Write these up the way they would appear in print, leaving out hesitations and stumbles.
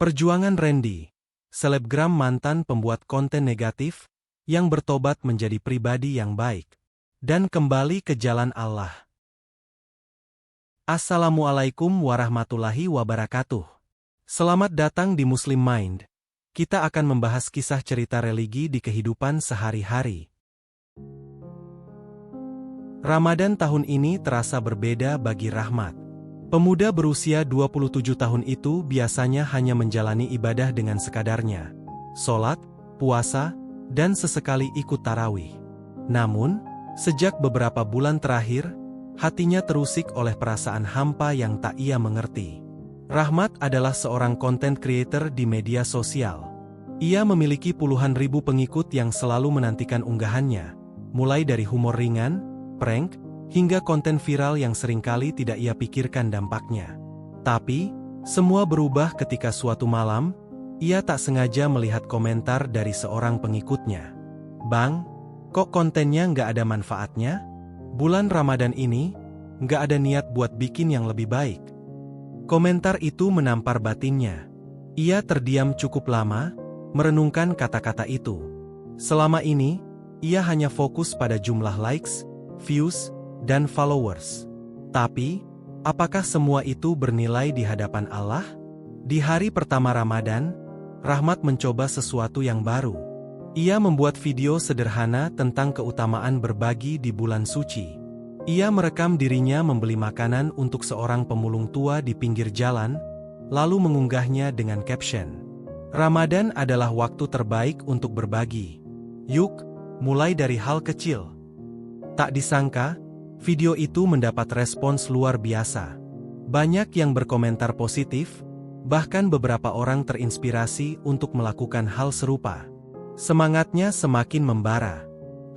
Perjuangan Randy, selebgram mantan pembuat konten negatif, yang bertobat menjadi pribadi yang baik, dan kembali ke jalan Allah. Assalamualaikum warahmatullahi wabarakatuh. Selamat datang di Muslim Mind. Kita akan membahas kisah cerita religi di kehidupan sehari-hari. Ramadan tahun ini terasa berbeda bagi Rahmat. Pemuda berusia 27 tahun itu biasanya hanya menjalani ibadah dengan sekadarnya. Sholat, puasa, dan sesekali ikut tarawih. Namun, sejak beberapa bulan terakhir, hatinya terusik oleh perasaan hampa yang tak ia mengerti. Rahmat adalah seorang content creator di media sosial. Ia memiliki puluhan ribu pengikut yang selalu menantikan unggahannya, mulai dari humor ringan, prank, hingga konten viral yang seringkali tidak ia pikirkan dampaknya. Tapi, semua berubah ketika suatu malam, ia tak sengaja melihat komentar dari seorang pengikutnya. "Bang, kok kontennya nggak ada manfaatnya? Bulan Ramadan ini, nggak ada niat buat bikin yang lebih baik." Komentar itu menampar batinnya. Ia terdiam cukup lama, merenungkan kata-kata itu. Selama ini, ia hanya fokus pada jumlah likes, views, dan followers. Tapi, apakah semua itu bernilai di hadapan Allah? Di hari pertama Ramadan, Rahmat mencoba sesuatu yang baru. Ia membuat video sederhana tentang keutamaan berbagi di bulan suci. Ia merekam dirinya membeli makanan untuk seorang pemulung tua di pinggir jalan, lalu mengunggahnya dengan caption, "Ramadan adalah waktu terbaik untuk berbagi. Yuk, mulai dari hal kecil." Tak disangka, video itu mendapat respons luar biasa. Banyak yang berkomentar positif, bahkan beberapa orang terinspirasi untuk melakukan hal serupa. Semangatnya semakin membara.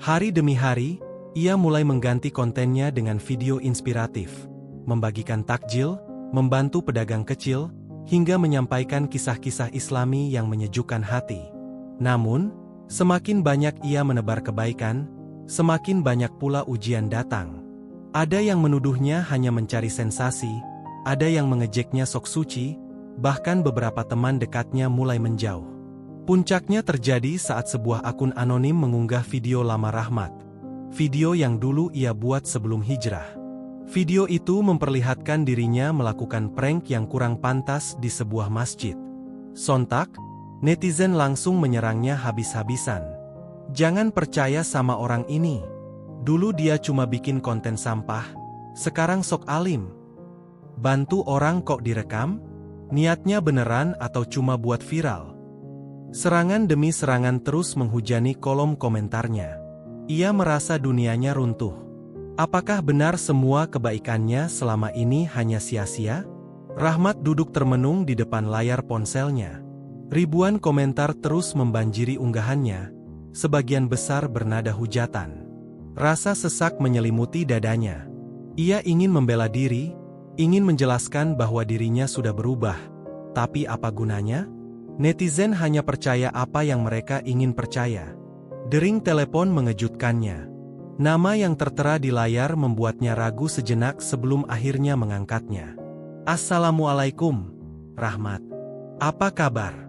Hari demi hari, ia mulai mengganti kontennya dengan video inspiratif, membagikan takjil, membantu pedagang kecil, hingga menyampaikan kisah-kisah Islami yang menyejukkan hati. Namun, semakin banyak ia menebar kebaikan, semakin banyak pula ujian datang. Ada yang menuduhnya hanya mencari sensasi, ada yang mengejeknya sok suci, bahkan beberapa teman dekatnya mulai menjauh. Puncaknya terjadi saat sebuah akun anonim mengunggah video lama Rahmat. Video yang dulu ia buat sebelum hijrah. Video itu memperlihatkan dirinya melakukan prank yang kurang pantas di sebuah masjid. Sontak, netizen langsung menyerangnya habis-habisan. "Jangan percaya sama orang ini. Dulu dia cuma bikin konten sampah, sekarang sok alim. Bantu orang kok direkam? Niatnya beneran atau cuma buat viral?" Serangan demi serangan terus menghujani kolom komentarnya. Ia merasa dunianya runtuh. Apakah benar semua kebaikannya selama ini hanya sia-sia? Rahmat duduk termenung di depan layar ponselnya. Ribuan komentar terus membanjiri unggahannya, sebagian besar bernada hujatan. Rasa sesak menyelimuti dadanya. Ia ingin membela diri, ingin menjelaskan bahwa dirinya sudah berubah. Tapi apa gunanya? Netizen hanya percaya apa yang mereka ingin percaya. Dering telepon mengejutkannya. Nama yang tertera di layar membuatnya ragu sejenak sebelum akhirnya mengangkatnya. "Assalamualaikum, Rahmat. Apa kabar?"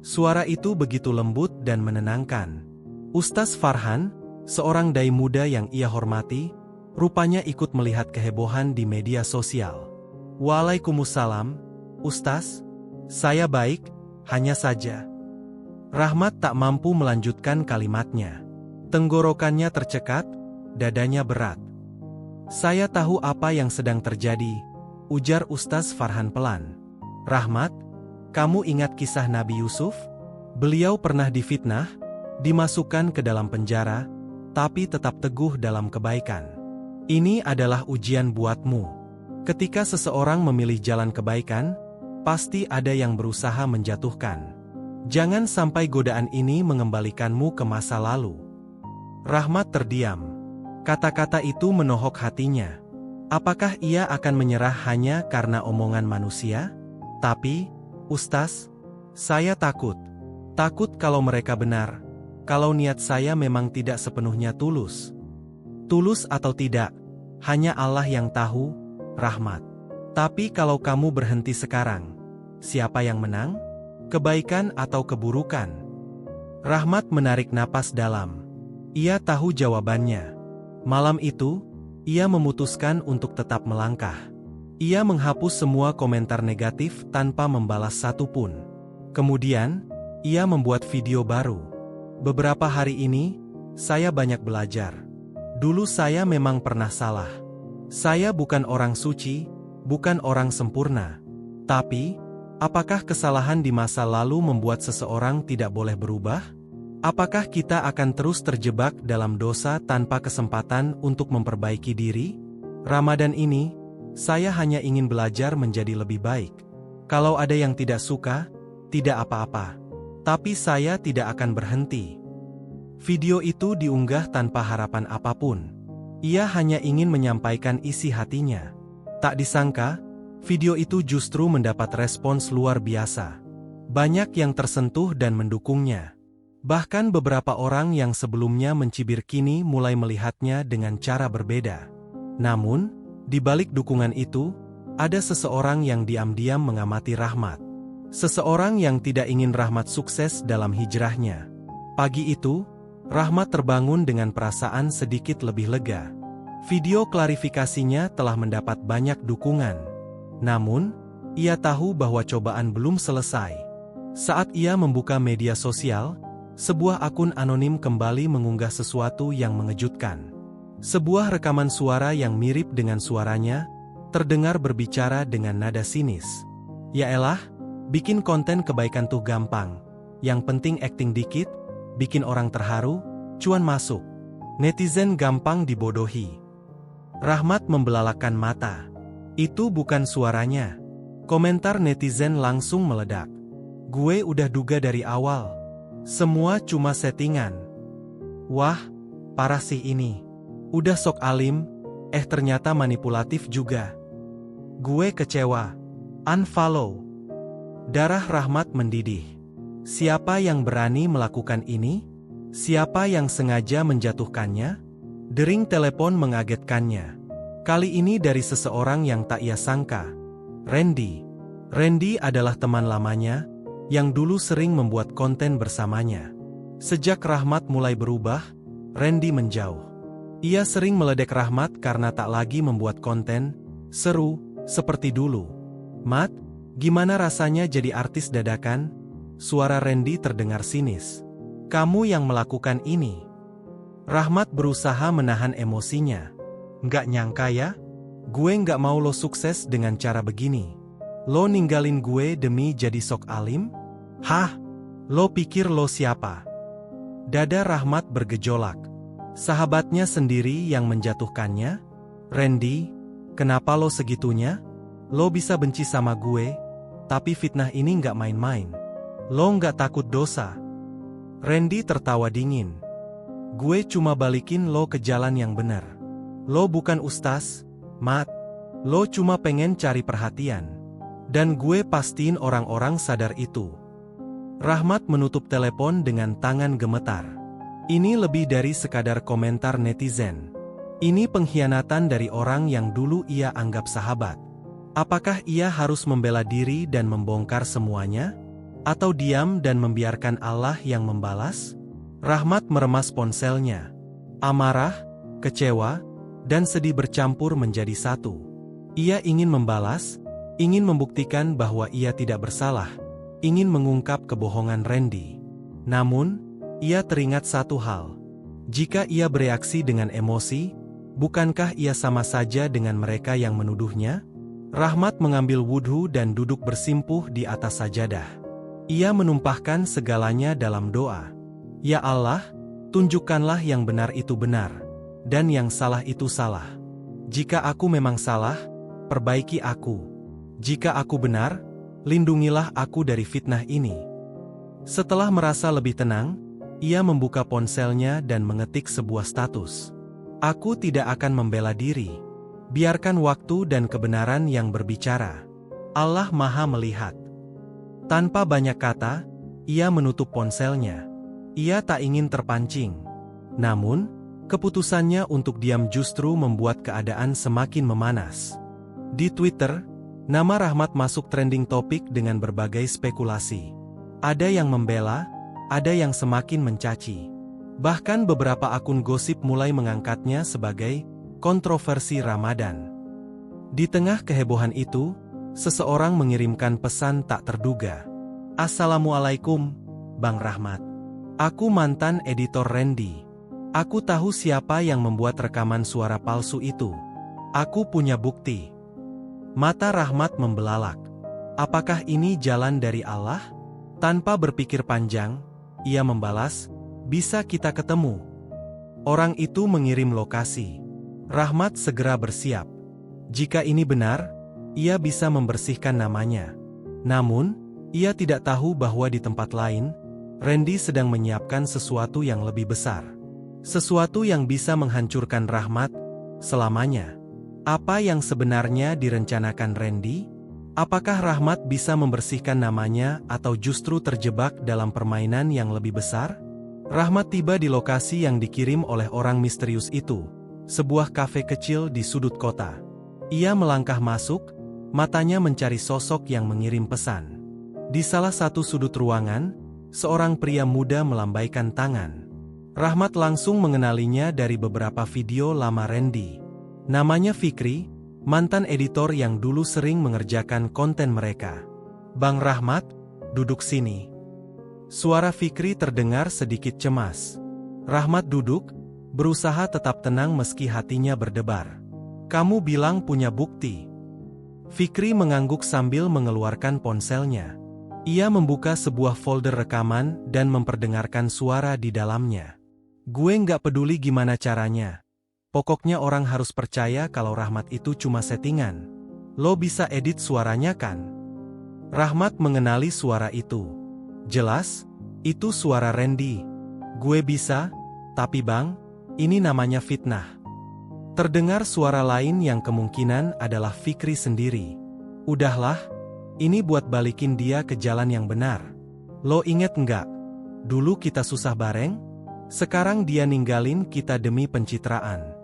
Suara itu begitu lembut dan menenangkan. Ustaz Farhan, seorang dai muda yang ia hormati, rupanya ikut melihat kehebohan di media sosial. "Waalaikumsalam, Ustaz. Saya baik, hanya saja..." Rahmat tak mampu melanjutkan kalimatnya. Tenggorokannya tercekat, dadanya berat. "Saya tahu apa yang sedang terjadi," ujar Ustaz Farhan pelan. "Rahmat, kamu ingat kisah Nabi Yusuf? Beliau pernah difitnah, dimasukkan ke dalam penjara, tapi tetap teguh dalam kebaikan. Ini adalah ujian buatmu. Ketika seseorang memilih jalan kebaikan, pasti ada yang berusaha menjatuhkan. Jangan sampai godaan ini mengembalikanmu ke masa lalu." Rahmat terdiam. Kata-kata itu menohok hatinya. Apakah ia akan menyerah hanya karena omongan manusia? "Tapi, Ustaz, saya takut. Takut kalau mereka benar. Kalau niat saya memang tidak sepenuhnya tulus." Tulus atau tidak, hanya Allah yang tahu, Rahmat. "Tapi kalau kamu berhenti sekarang, siapa yang menang?" Kebaikan atau keburukan? Rahmat menarik napas dalam. Ia tahu jawabannya. Malam itu, ia memutuskan untuk tetap melangkah. Ia menghapus semua komentar negatif tanpa membalas satupun. Kemudian, ia membuat video baru. Beberapa hari ini, saya banyak belajar. Dulu saya memang pernah salah. Saya bukan orang suci, bukan orang sempurna. Tapi, apakah kesalahan di masa lalu membuat seseorang tidak boleh berubah? Apakah kita akan terus terjebak dalam dosa tanpa kesempatan untuk memperbaiki diri? Ramadan ini, saya hanya ingin belajar menjadi lebih baik. Kalau ada yang tidak suka, tidak apa-apa. Tapi saya tidak akan berhenti. Video itu diunggah tanpa harapan apapun. Ia hanya ingin menyampaikan isi hatinya. Tak disangka, video itu justru mendapat respons luar biasa. Banyak yang tersentuh dan mendukungnya. Bahkan beberapa orang yang sebelumnya mencibir kini mulai melihatnya dengan cara berbeda. Namun, di balik dukungan itu, ada seseorang yang diam-diam mengamati Rahmat. Seseorang yang tidak ingin Rahmat sukses dalam hijrahnya. Pagi itu, Rahmat terbangun dengan perasaan sedikit lebih lega. Video klarifikasinya telah mendapat banyak dukungan. Namun, ia tahu bahwa cobaan belum selesai. Saat ia membuka media sosial, sebuah akun anonim kembali mengunggah sesuatu yang mengejutkan. Sebuah rekaman suara yang mirip dengan suaranya, terdengar berbicara dengan nada sinis. Yaelah, bikin konten kebaikan tuh gampang. Yang penting acting dikit, bikin orang terharu, cuan masuk. Netizen gampang dibodohi. Rahmat membelalakan mata. Itu bukan suaranya. Komentar netizen langsung meledak. Gue udah duga dari awal. Semua cuma settingan. Wah, parah sih ini. Udah sok alim, ternyata manipulatif juga. Gue kecewa. Unfollow. Darah Rahmat mendidih. Siapa yang berani melakukan ini? Siapa yang sengaja menjatuhkannya? Dering telepon mengagetkannya. Kali ini dari seseorang yang tak ia sangka. Randy. Randy adalah teman lamanya, yang dulu sering membuat konten bersamanya. Sejak Rahmat mulai berubah, Randy menjauh. Ia sering meledek Rahmat karena tak lagi membuat konten seru seperti dulu. "Mat, gimana rasanya jadi artis dadakan?" Suara Randy terdengar sinis. "Kamu yang melakukan ini." Rahmat berusaha menahan emosinya. "Nggak nyangka ya? Gue nggak mau lo sukses dengan cara begini. Lo ninggalin gue demi jadi sok alim? Hah? Lo pikir lo siapa?" Dada Rahmat bergejolak. Sahabatnya sendiri yang menjatuhkannya? "Randy, kenapa lo segitunya? Lo bisa benci sama gue, tapi fitnah ini nggak main-main. Lo nggak takut dosa?" Randy tertawa dingin. "Gue cuma balikin lo ke jalan yang benar. Lo bukan ustaz, Mat. Lo cuma pengen cari perhatian. Dan gue pastiin orang-orang sadar itu." Rahmat menutup telepon dengan tangan gemetar. Ini lebih dari sekadar komentar netizen. Ini pengkhianatan dari orang yang dulu ia anggap sahabat. Apakah ia harus membela diri dan membongkar semuanya? Atau diam dan membiarkan Allah yang membalas? Rahmat meremas ponselnya. Amarah, kecewa, dan sedih bercampur menjadi satu. Ia ingin membalas, ingin membuktikan bahwa ia tidak bersalah, ingin mengungkap kebohongan Randy. Namun, ia teringat satu hal. Jika ia bereaksi dengan emosi, bukankah ia sama saja dengan mereka yang menuduhnya? Rahmat mengambil wudhu dan duduk bersimpuh di atas sajadah. Ia menumpahkan segalanya dalam doa. "Ya Allah, tunjukkanlah yang benar itu benar, dan yang salah itu salah. Jika aku memang salah, perbaiki aku. Jika aku benar, lindungilah aku dari fitnah ini." Setelah merasa lebih tenang, ia membuka ponselnya dan mengetik sebuah status. "Aku tidak akan membela diri. Biarkan waktu dan kebenaran yang berbicara. Allah Maha melihat." Tanpa banyak kata, ia menutup ponselnya. Ia tak ingin terpancing. Namun, keputusannya untuk diam justru membuat keadaan semakin memanas. Di Twitter, nama Rahmat masuk trending topik dengan berbagai spekulasi. Ada yang membela, ada yang semakin mencaci. Bahkan beberapa akun gosip mulai mengangkatnya sebagai kontroversi Ramadan. Di tengah kehebohan itu, seseorang mengirimkan pesan tak terduga. Assalamualaikum, Bang Rahmat. Aku mantan editor Randy. Aku tahu siapa yang membuat rekaman suara palsu itu. Aku punya bukti. Mata Rahmat membelalak. Apakah ini jalan dari Allah? Tanpa berpikir panjang, ia membalas, bisa kita ketemu. Orang itu mengirim lokasi. Rahmat segera bersiap. Jika ini benar, ia bisa membersihkan namanya. Namun, ia tidak tahu bahwa di tempat lain, Randy sedang menyiapkan sesuatu yang lebih besar. Sesuatu yang bisa menghancurkan Rahmat selamanya. Apa yang sebenarnya direncanakan Randy? Apakah Rahmat bisa membersihkan namanya atau justru terjebak dalam permainan yang lebih besar? Rahmat tiba di lokasi yang dikirim oleh orang misterius itu, sebuah kafe kecil di sudut kota. Ia melangkah masuk, matanya mencari sosok yang mengirim pesan. Di salah satu sudut ruangan, seorang pria muda melambaikan tangan. Rahmat langsung mengenalinya dari beberapa video lama Randy. Namanya Fikri, mantan editor yang dulu sering mengerjakan konten mereka. Bang Rahmat, duduk sini. Suara Fikri terdengar sedikit cemas. Rahmat duduk, berusaha tetap tenang meski hatinya berdebar. Kamu bilang punya bukti. Fikri mengangguk sambil mengeluarkan ponselnya. Ia membuka sebuah folder rekaman dan memperdengarkan suara di dalamnya. Gue nggak peduli gimana caranya. Pokoknya orang harus percaya kalau Rahmat itu cuma settingan. Lo bisa edit suaranya kan? Rahmat mengenali suara itu. Jelas, itu suara Randy. Gue bisa, tapi bang, ini namanya fitnah. Terdengar suara lain yang kemungkinan adalah Fikri sendiri. Udahlah, ini buat balikin dia ke jalan yang benar. Lo inget nggak? Dulu kita susah bareng? Sekarang dia ninggalin kita demi pencitraan.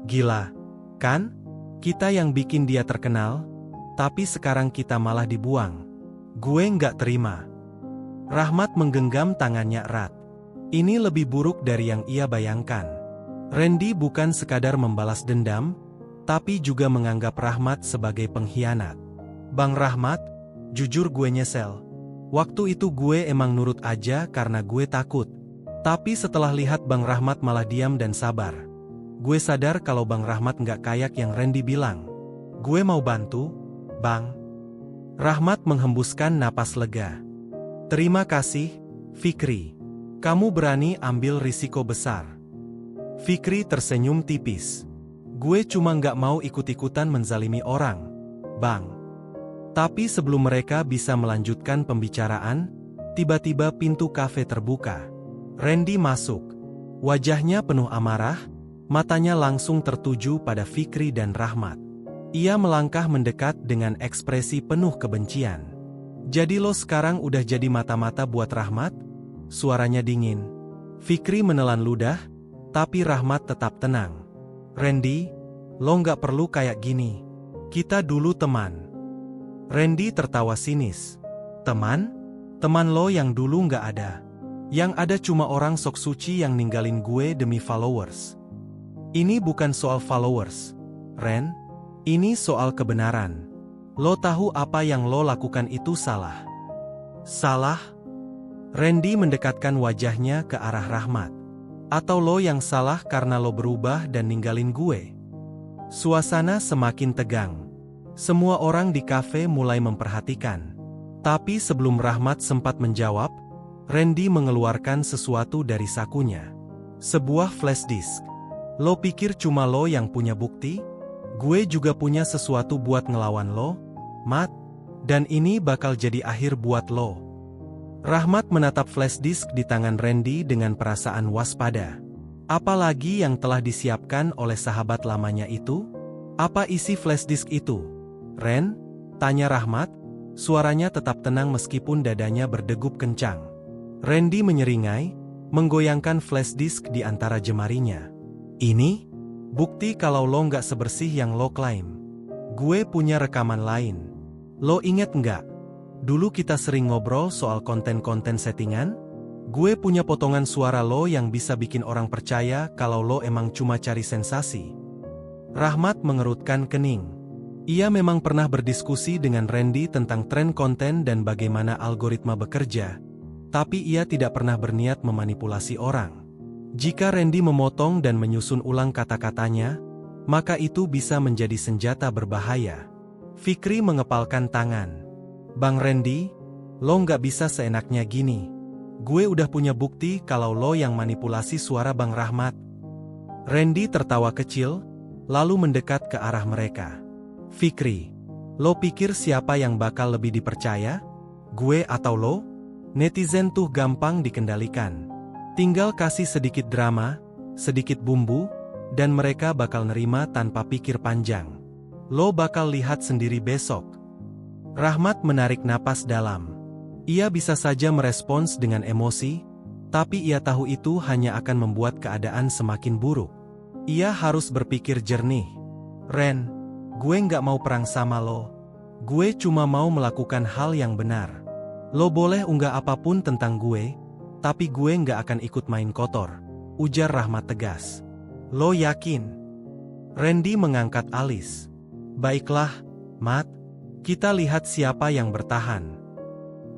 Gila, kan? Kita yang bikin dia terkenal, tapi sekarang kita malah dibuang. Gue nggak terima. Rahmat menggenggam tangannya erat. Ini lebih buruk dari yang ia bayangkan. Randy bukan sekadar membalas dendam, tapi juga menganggap Rahmat sebagai pengkhianat. Bang Rahmat, jujur gue nyesel. Waktu itu gue emang nurut aja karena gue takut. Tapi setelah lihat Bang Rahmat malah diam dan sabar, gue sadar kalau Bang Rahmat nggak kayak yang Randy bilang. Gue mau bantu, Bang. Rahmat menghembuskan napas lega. Terima kasih, Fikri. Kamu berani ambil risiko besar. Fikri tersenyum tipis. Gue cuma nggak mau ikut-ikutan menzalimi orang, Bang. Tapi sebelum mereka bisa melanjutkan pembicaraan, tiba-tiba pintu kafe terbuka. Randy masuk. Wajahnya penuh amarah, matanya langsung tertuju pada Fikri dan Rahmat. Ia melangkah mendekat dengan ekspresi penuh kebencian. Jadi lo sekarang udah jadi mata-mata buat Rahmat? Suaranya dingin. Fikri menelan ludah, tapi Rahmat tetap tenang. Randy, lo nggak perlu kayak gini. Kita dulu teman. Randy tertawa sinis. Teman? Teman lo yang dulu nggak ada. Yang ada cuma orang sok suci yang ninggalin gue demi followers. Ini bukan soal followers, Ren. Ini soal kebenaran. Lo tahu apa yang lo lakukan itu salah. Salah? Randy mendekatkan wajahnya ke arah Rahmat. Atau lo yang salah karena lo berubah dan ninggalin gue? Suasana semakin tegang. Semua orang di kafe mulai memperhatikan. Tapi sebelum Rahmat sempat menjawab, Randy mengeluarkan sesuatu dari sakunya. Sebuah flash disk. Lo pikir cuma lo yang punya bukti? Gue juga punya sesuatu buat ngelawan lo, Mat. Dan ini bakal jadi akhir buat lo. Rahmat menatap flash disk di tangan Randy dengan perasaan waspada. Apalagi yang telah disiapkan oleh sahabat lamanya itu? Apa isi flash disk itu? Ren? Tanya Rahmat. Suaranya tetap tenang meskipun dadanya berdegup kencang. Randy menyeringai, menggoyangkan flash disk di antara jemarinya. Ini? Bukti kalau lo nggak sebersih yang lo klaim. Gue punya rekaman lain. Lo inget nggak? dulu kita sering ngobrol soal konten-konten settingan? Gue punya potongan suara lo yang bisa bikin orang percaya kalau lo emang cuma cari sensasi. Rahmat mengerutkan kening. Ia memang pernah berdiskusi dengan Randy tentang tren konten dan bagaimana algoritma bekerja, tapi ia tidak pernah berniat memanipulasi orang. Jika Randy memotong dan menyusun ulang kata-katanya, maka itu bisa menjadi senjata berbahaya. Fikri mengepalkan tangan. Bang Randy, lo nggak bisa seenaknya gini. Gue udah punya bukti kalau lo yang manipulasi suara Bang Rahmat. Randy tertawa kecil, lalu mendekat ke arah mereka. Fikri, lo pikir siapa yang bakal lebih dipercaya? Gue atau lo? Netizen tuh gampang dikendalikan. Tinggal kasih sedikit drama, sedikit bumbu, dan mereka bakal nerima tanpa pikir panjang. Lo bakal lihat sendiri besok. Rahmat menarik napas dalam. Ia bisa saja merespons dengan emosi, tapi ia tahu itu hanya akan membuat keadaan semakin buruk. Ia harus berpikir jernih. Ren, gue nggak mau perang sama lo. Gue cuma mau melakukan hal yang benar. Lo boleh unggah apapun tentang gue, tapi gue nggak akan ikut main kotor, ujar Rahmat tegas. Lo yakin? Randy mengangkat alis. Baiklah, Mat. Kita lihat siapa yang bertahan.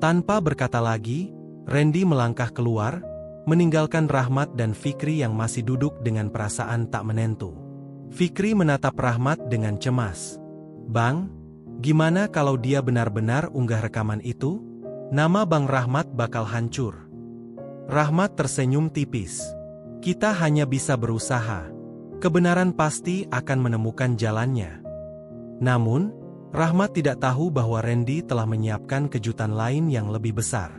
Tanpa berkata lagi, Randy melangkah keluar, meninggalkan Rahmat dan Fikri yang masih duduk dengan perasaan tak menentu. Fikri menatap Rahmat dengan cemas. Bang, gimana kalau dia benar-benar unggah rekaman itu? Nama Bang Rahmat bakal hancur. Rahmat tersenyum tipis. Kita hanya bisa berusaha. Kebenaran pasti akan menemukan jalannya. Namun, Rahmat tidak tahu bahwa Randy telah menyiapkan kejutan lain yang lebih besar.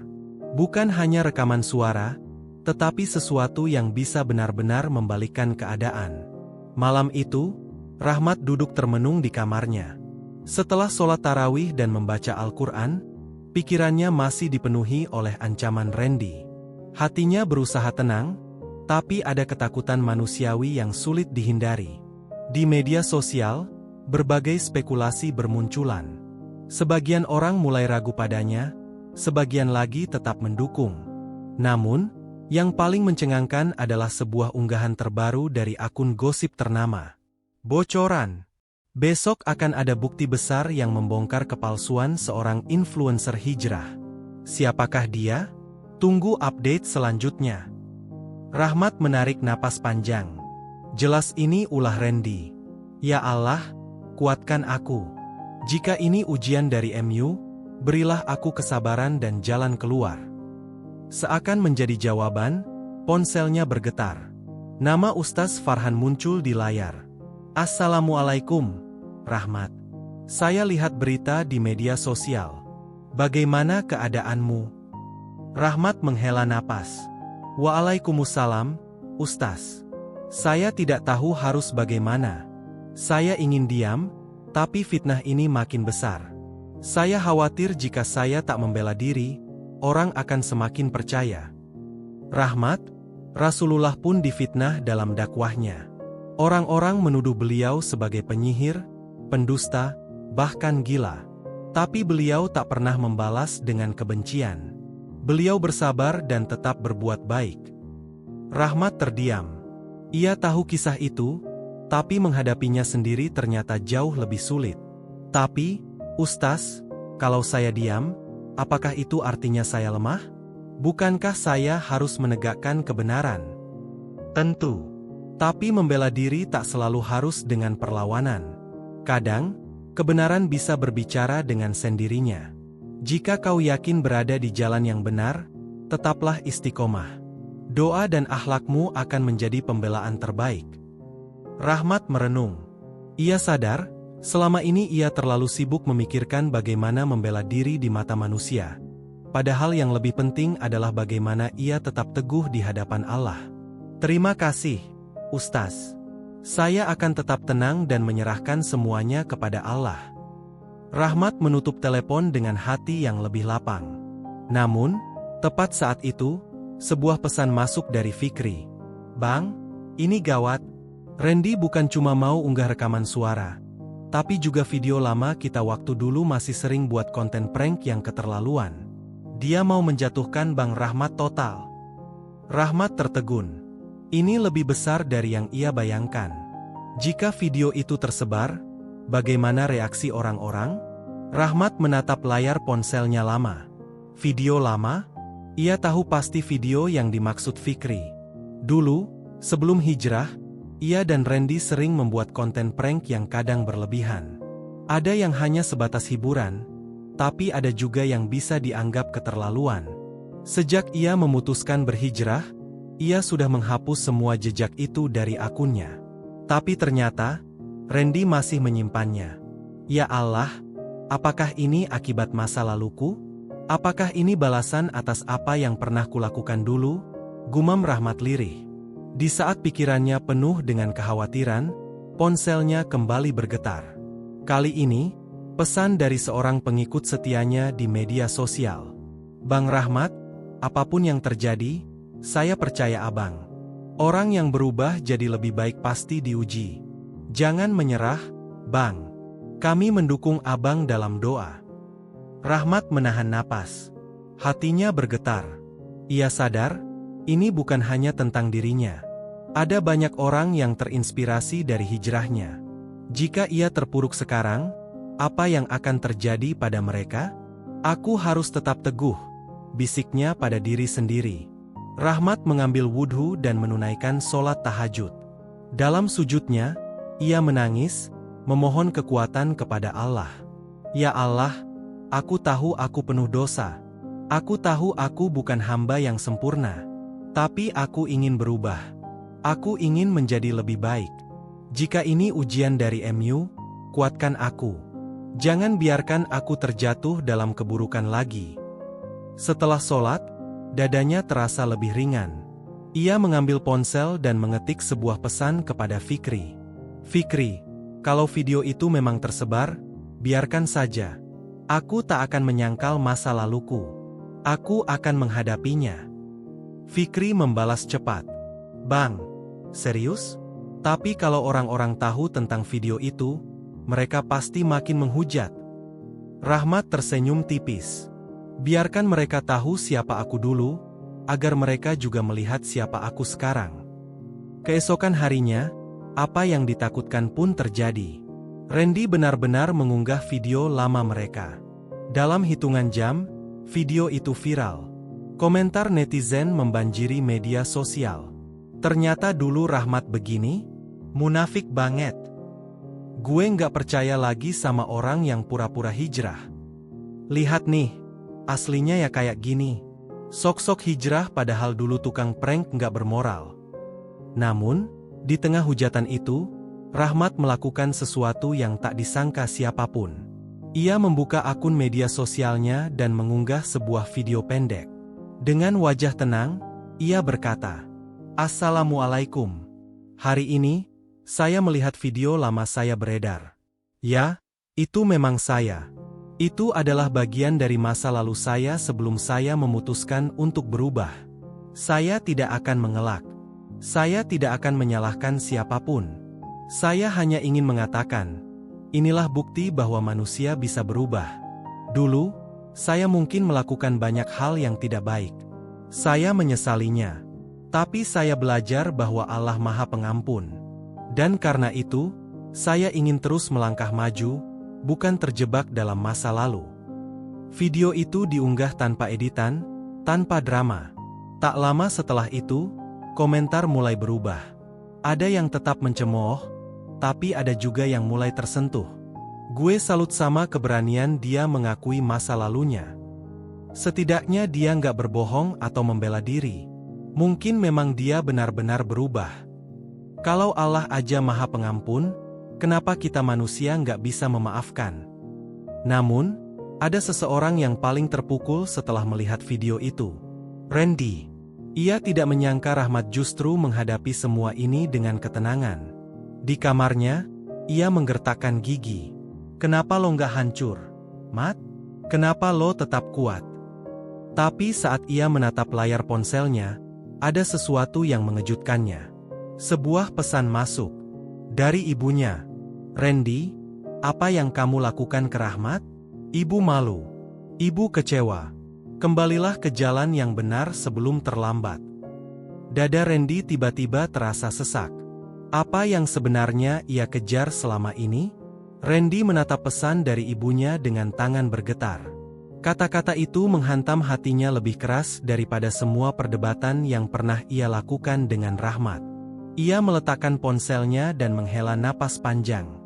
Bukan hanya rekaman suara, tetapi sesuatu yang bisa benar-benar membalikkan keadaan. Malam itu, Rahmat duduk termenung di kamarnya. Setelah sholat tarawih dan membaca Al-Quran, pikirannya masih dipenuhi oleh ancaman Randy. Hatinya berusaha tenang, tapi ada ketakutan manusiawi yang sulit dihindari. Di media sosial, berbagai spekulasi bermunculan. Sebagian orang mulai ragu padanya, sebagian lagi tetap mendukung. Namun, yang paling mencengangkan adalah sebuah unggahan terbaru dari akun gosip ternama. Bocoran. Besok akan ada bukti besar yang membongkar kepalsuan seorang influencer hijrah. Siapakah dia? Tunggu update selanjutnya. Rahmat menarik napas panjang. Jelas ini ulah Randy. Ya Allah, kuatkan aku. Jika ini ujian dari MU, berilah aku kesabaran dan jalan keluar. Seakan menjadi jawaban, ponselnya bergetar. Nama Ustaz Farhan muncul di layar. Assalamualaikum, Rahmat. Saya lihat berita di media sosial. Bagaimana keadaanmu? Rahmat menghela napas. Waalaikumsalam, Ustaz. Saya tidak tahu harus bagaimana. Saya ingin diam, tapi fitnah ini makin besar. Saya khawatir jika saya tak membela diri, orang akan semakin percaya. Rahmat, Rasulullah pun difitnah dalam dakwahnya. Orang-orang menuduh beliau sebagai penyihir, pendusta, bahkan gila. Tapi beliau tak pernah membalas dengan kebencian. Beliau bersabar dan tetap berbuat baik. Rahmat terdiam. Ia tahu kisah itu, tapi menghadapinya sendiri ternyata jauh lebih sulit. Tapi, Ustaz, kalau saya diam, apakah itu artinya saya lemah? Bukankah saya harus menegakkan kebenaran? Tentu. Tapi membela diri tak selalu harus dengan perlawanan. Kadang, kebenaran bisa berbicara dengan sendirinya. Jika kau yakin berada di jalan yang benar, tetaplah istiqomah. Doa dan akhlakmu akan menjadi pembelaan terbaik. Rahmat merenung. Ia sadar, selama ini ia terlalu sibuk memikirkan bagaimana membela diri di mata manusia. Padahal yang lebih penting adalah bagaimana ia tetap teguh di hadapan Allah. Terima kasih, Ustaz. Saya akan tetap tenang dan menyerahkan semuanya kepada Allah. Rahmat menutup telepon dengan hati yang lebih lapang. Namun, tepat saat itu, sebuah pesan masuk dari Fikri. Bang, ini gawat. Randy bukan cuma mau unggah rekaman suara. Tapi juga video lama kita waktu dulu masih sering buat konten prank yang keterlaluan. Dia mau menjatuhkan Bang Rahmat total. Rahmat tertegun. Ini lebih besar dari yang ia bayangkan. Jika video itu tersebar, bagaimana reaksi orang-orang? Rahmat menatap layar ponselnya lama. Video lama? Ia tahu pasti video yang dimaksud Fikri. Dulu, sebelum hijrah, ia dan Randy sering membuat konten prank yang kadang berlebihan. Ada yang hanya sebatas hiburan, tapi ada juga yang bisa dianggap keterlaluan. Sejak ia memutuskan berhijrah, ia sudah menghapus semua jejak itu dari akunnya. Tapi ternyata, Randy masih menyimpannya. Ya Allah, apakah ini akibat masa laluku? Apakah ini balasan atas apa yang pernah kulakukan dulu? Gumam Rahmat lirih. Di saat pikirannya penuh dengan kekhawatiran, ponselnya kembali bergetar. Kali ini, pesan dari seorang pengikut setianya di media sosial. Bang Rahmat, apapun yang terjadi, saya percaya abang. Orang yang berubah jadi lebih baik pasti diuji. Jangan menyerah, Bang. Kami mendukung abang dalam doa. Rahmat menahan napas. Hatinya bergetar. Ia sadar, ini bukan hanya tentang dirinya. Ada banyak orang yang terinspirasi dari hijrahnya. Jika ia terpuruk sekarang, apa yang akan terjadi pada mereka? Aku harus tetap teguh, bisiknya pada diri sendiri. Rahmat mengambil wudhu dan menunaikan sholat tahajud. Dalam sujudnya, ia menangis, memohon kekuatan kepada Allah. Ya Allah, aku tahu aku penuh dosa. Aku tahu aku bukan hamba yang sempurna. Tapi aku ingin berubah. Aku ingin menjadi lebih baik. Jika ini ujian dari MU, kuatkan aku. Jangan biarkan aku terjatuh dalam keburukan lagi. Setelah sholat, dadanya terasa lebih ringan. Ia mengambil ponsel dan mengetik sebuah pesan kepada Fikri. Fikri, kalau video itu memang tersebar, biarkan saja. Aku tak akan menyangkal masa laluku. Aku akan menghadapinya. Fikri membalas cepat. Bang, serius? Tapi kalau orang-orang tahu tentang video itu, mereka pasti makin menghujat. Rahmat tersenyum tipis. Biarkan mereka tahu siapa aku dulu, agar mereka juga melihat siapa aku sekarang. Keesokan harinya, apa yang ditakutkan pun terjadi. Randy benar-benar mengunggah video lama mereka. Dalam hitungan jam, video itu viral. Komentar netizen membanjiri media sosial. Ternyata dulu Rahmat begini? Munafik banget. Gue nggak percaya lagi sama orang yang pura-pura hijrah. Lihat nih, aslinya ya kayak gini. Sok-sok hijrah padahal dulu tukang prank nggak bermoral. Namun, di tengah hujatan itu, Rahmat melakukan sesuatu yang tak disangka siapapun. Ia membuka akun media sosialnya dan mengunggah sebuah video pendek. Dengan wajah tenang, ia berkata, Assalamualaikum. Hari ini, saya melihat video lama saya beredar. Ya, itu memang saya. Itu adalah bagian dari masa lalu saya sebelum saya memutuskan untuk berubah. Saya tidak akan mengelak. Saya tidak akan menyalahkan siapapun. Saya hanya ingin mengatakan, inilah bukti bahwa manusia bisa berubah. Dulu, saya mungkin melakukan banyak hal yang tidak baik. Saya menyesalinya. Tapi saya belajar bahwa Allah Maha Pengampun. Dan karena itu, saya ingin terus melangkah maju, bukan terjebak dalam masa lalu. Video itu diunggah tanpa editan, tanpa drama. Tak lama setelah itu, komentar mulai berubah. Ada yang tetap mencemooh, tapi ada juga yang mulai tersentuh. Gue salut sama keberanian dia mengakui masa lalunya. Setidaknya dia nggak berbohong atau membela diri. Mungkin memang dia benar-benar berubah. Kalau Allah aja Maha Pengampun, kenapa kita manusia nggak bisa memaafkan? Namun, ada seseorang yang paling terpukul setelah melihat video itu. Randy. Ia tidak menyangka Rahmat justru menghadapi semua ini dengan ketenangan. Di kamarnya, ia menggertakkan gigi. Kenapa lo nggak hancur, Mat? Kenapa lo tetap kuat? Tapi saat ia menatap layar ponselnya, ada sesuatu yang mengejutkannya. Sebuah pesan masuk. Dari ibunya. Randy, Apa yang kamu lakukan ke Rahmat? Ibu malu. Ibu kecewa. Kembalilah ke jalan yang benar sebelum terlambat. Dada Randy tiba-tiba terasa sesak. Apa yang sebenarnya ia kejar selama ini? Randy menatap pesan dari ibunya dengan tangan bergetar. Kata-kata itu menghantam hatinya lebih keras daripada semua perdebatan yang pernah ia lakukan dengan Rahmat. Ia meletakkan ponselnya dan menghela napas panjang.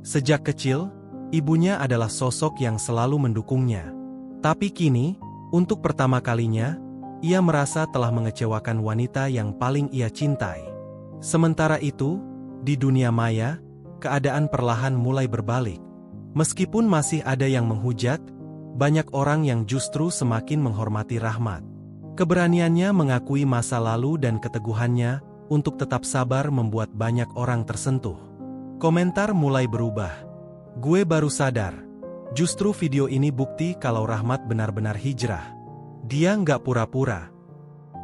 Sejak kecil, ibunya adalah sosok yang selalu mendukungnya. Tapi kini, untuk pertama kalinya, ia merasa telah mengecewakan wanita yang paling ia cintai. Sementara itu, di dunia maya, keadaan perlahan mulai berbalik. Meskipun masih ada yang menghujat, banyak orang yang justru semakin menghormati Rahmat. Keberaniannya mengakui masa lalu dan keteguhannya untuk tetap sabar membuat banyak orang tersentuh. Komentar mulai berubah. Gue baru sadar, justru video ini bukti kalau Rahmat benar-benar hijrah. Dia nggak pura-pura.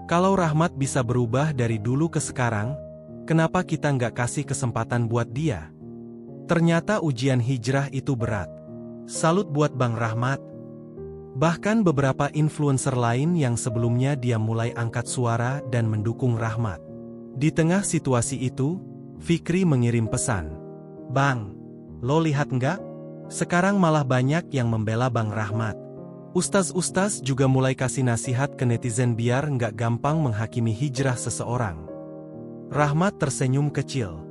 Kalau Rahmat bisa berubah dari dulu ke sekarang, kenapa kita nggak kasih kesempatan buat dia? Ternyata ujian hijrah itu berat. Salut buat Bang Rahmat. Bahkan beberapa influencer lain yang sebelumnya dia mulai angkat suara dan mendukung Rahmat. Di tengah situasi itu, Fikri mengirim pesan. Bang, lo lihat nggak? Sekarang malah banyak yang membela Bang Rahmat. Ustaz-ustaz juga mulai kasih nasihat ke netizen biar nggak gampang menghakimi hijrah seseorang. Rahmat tersenyum kecil.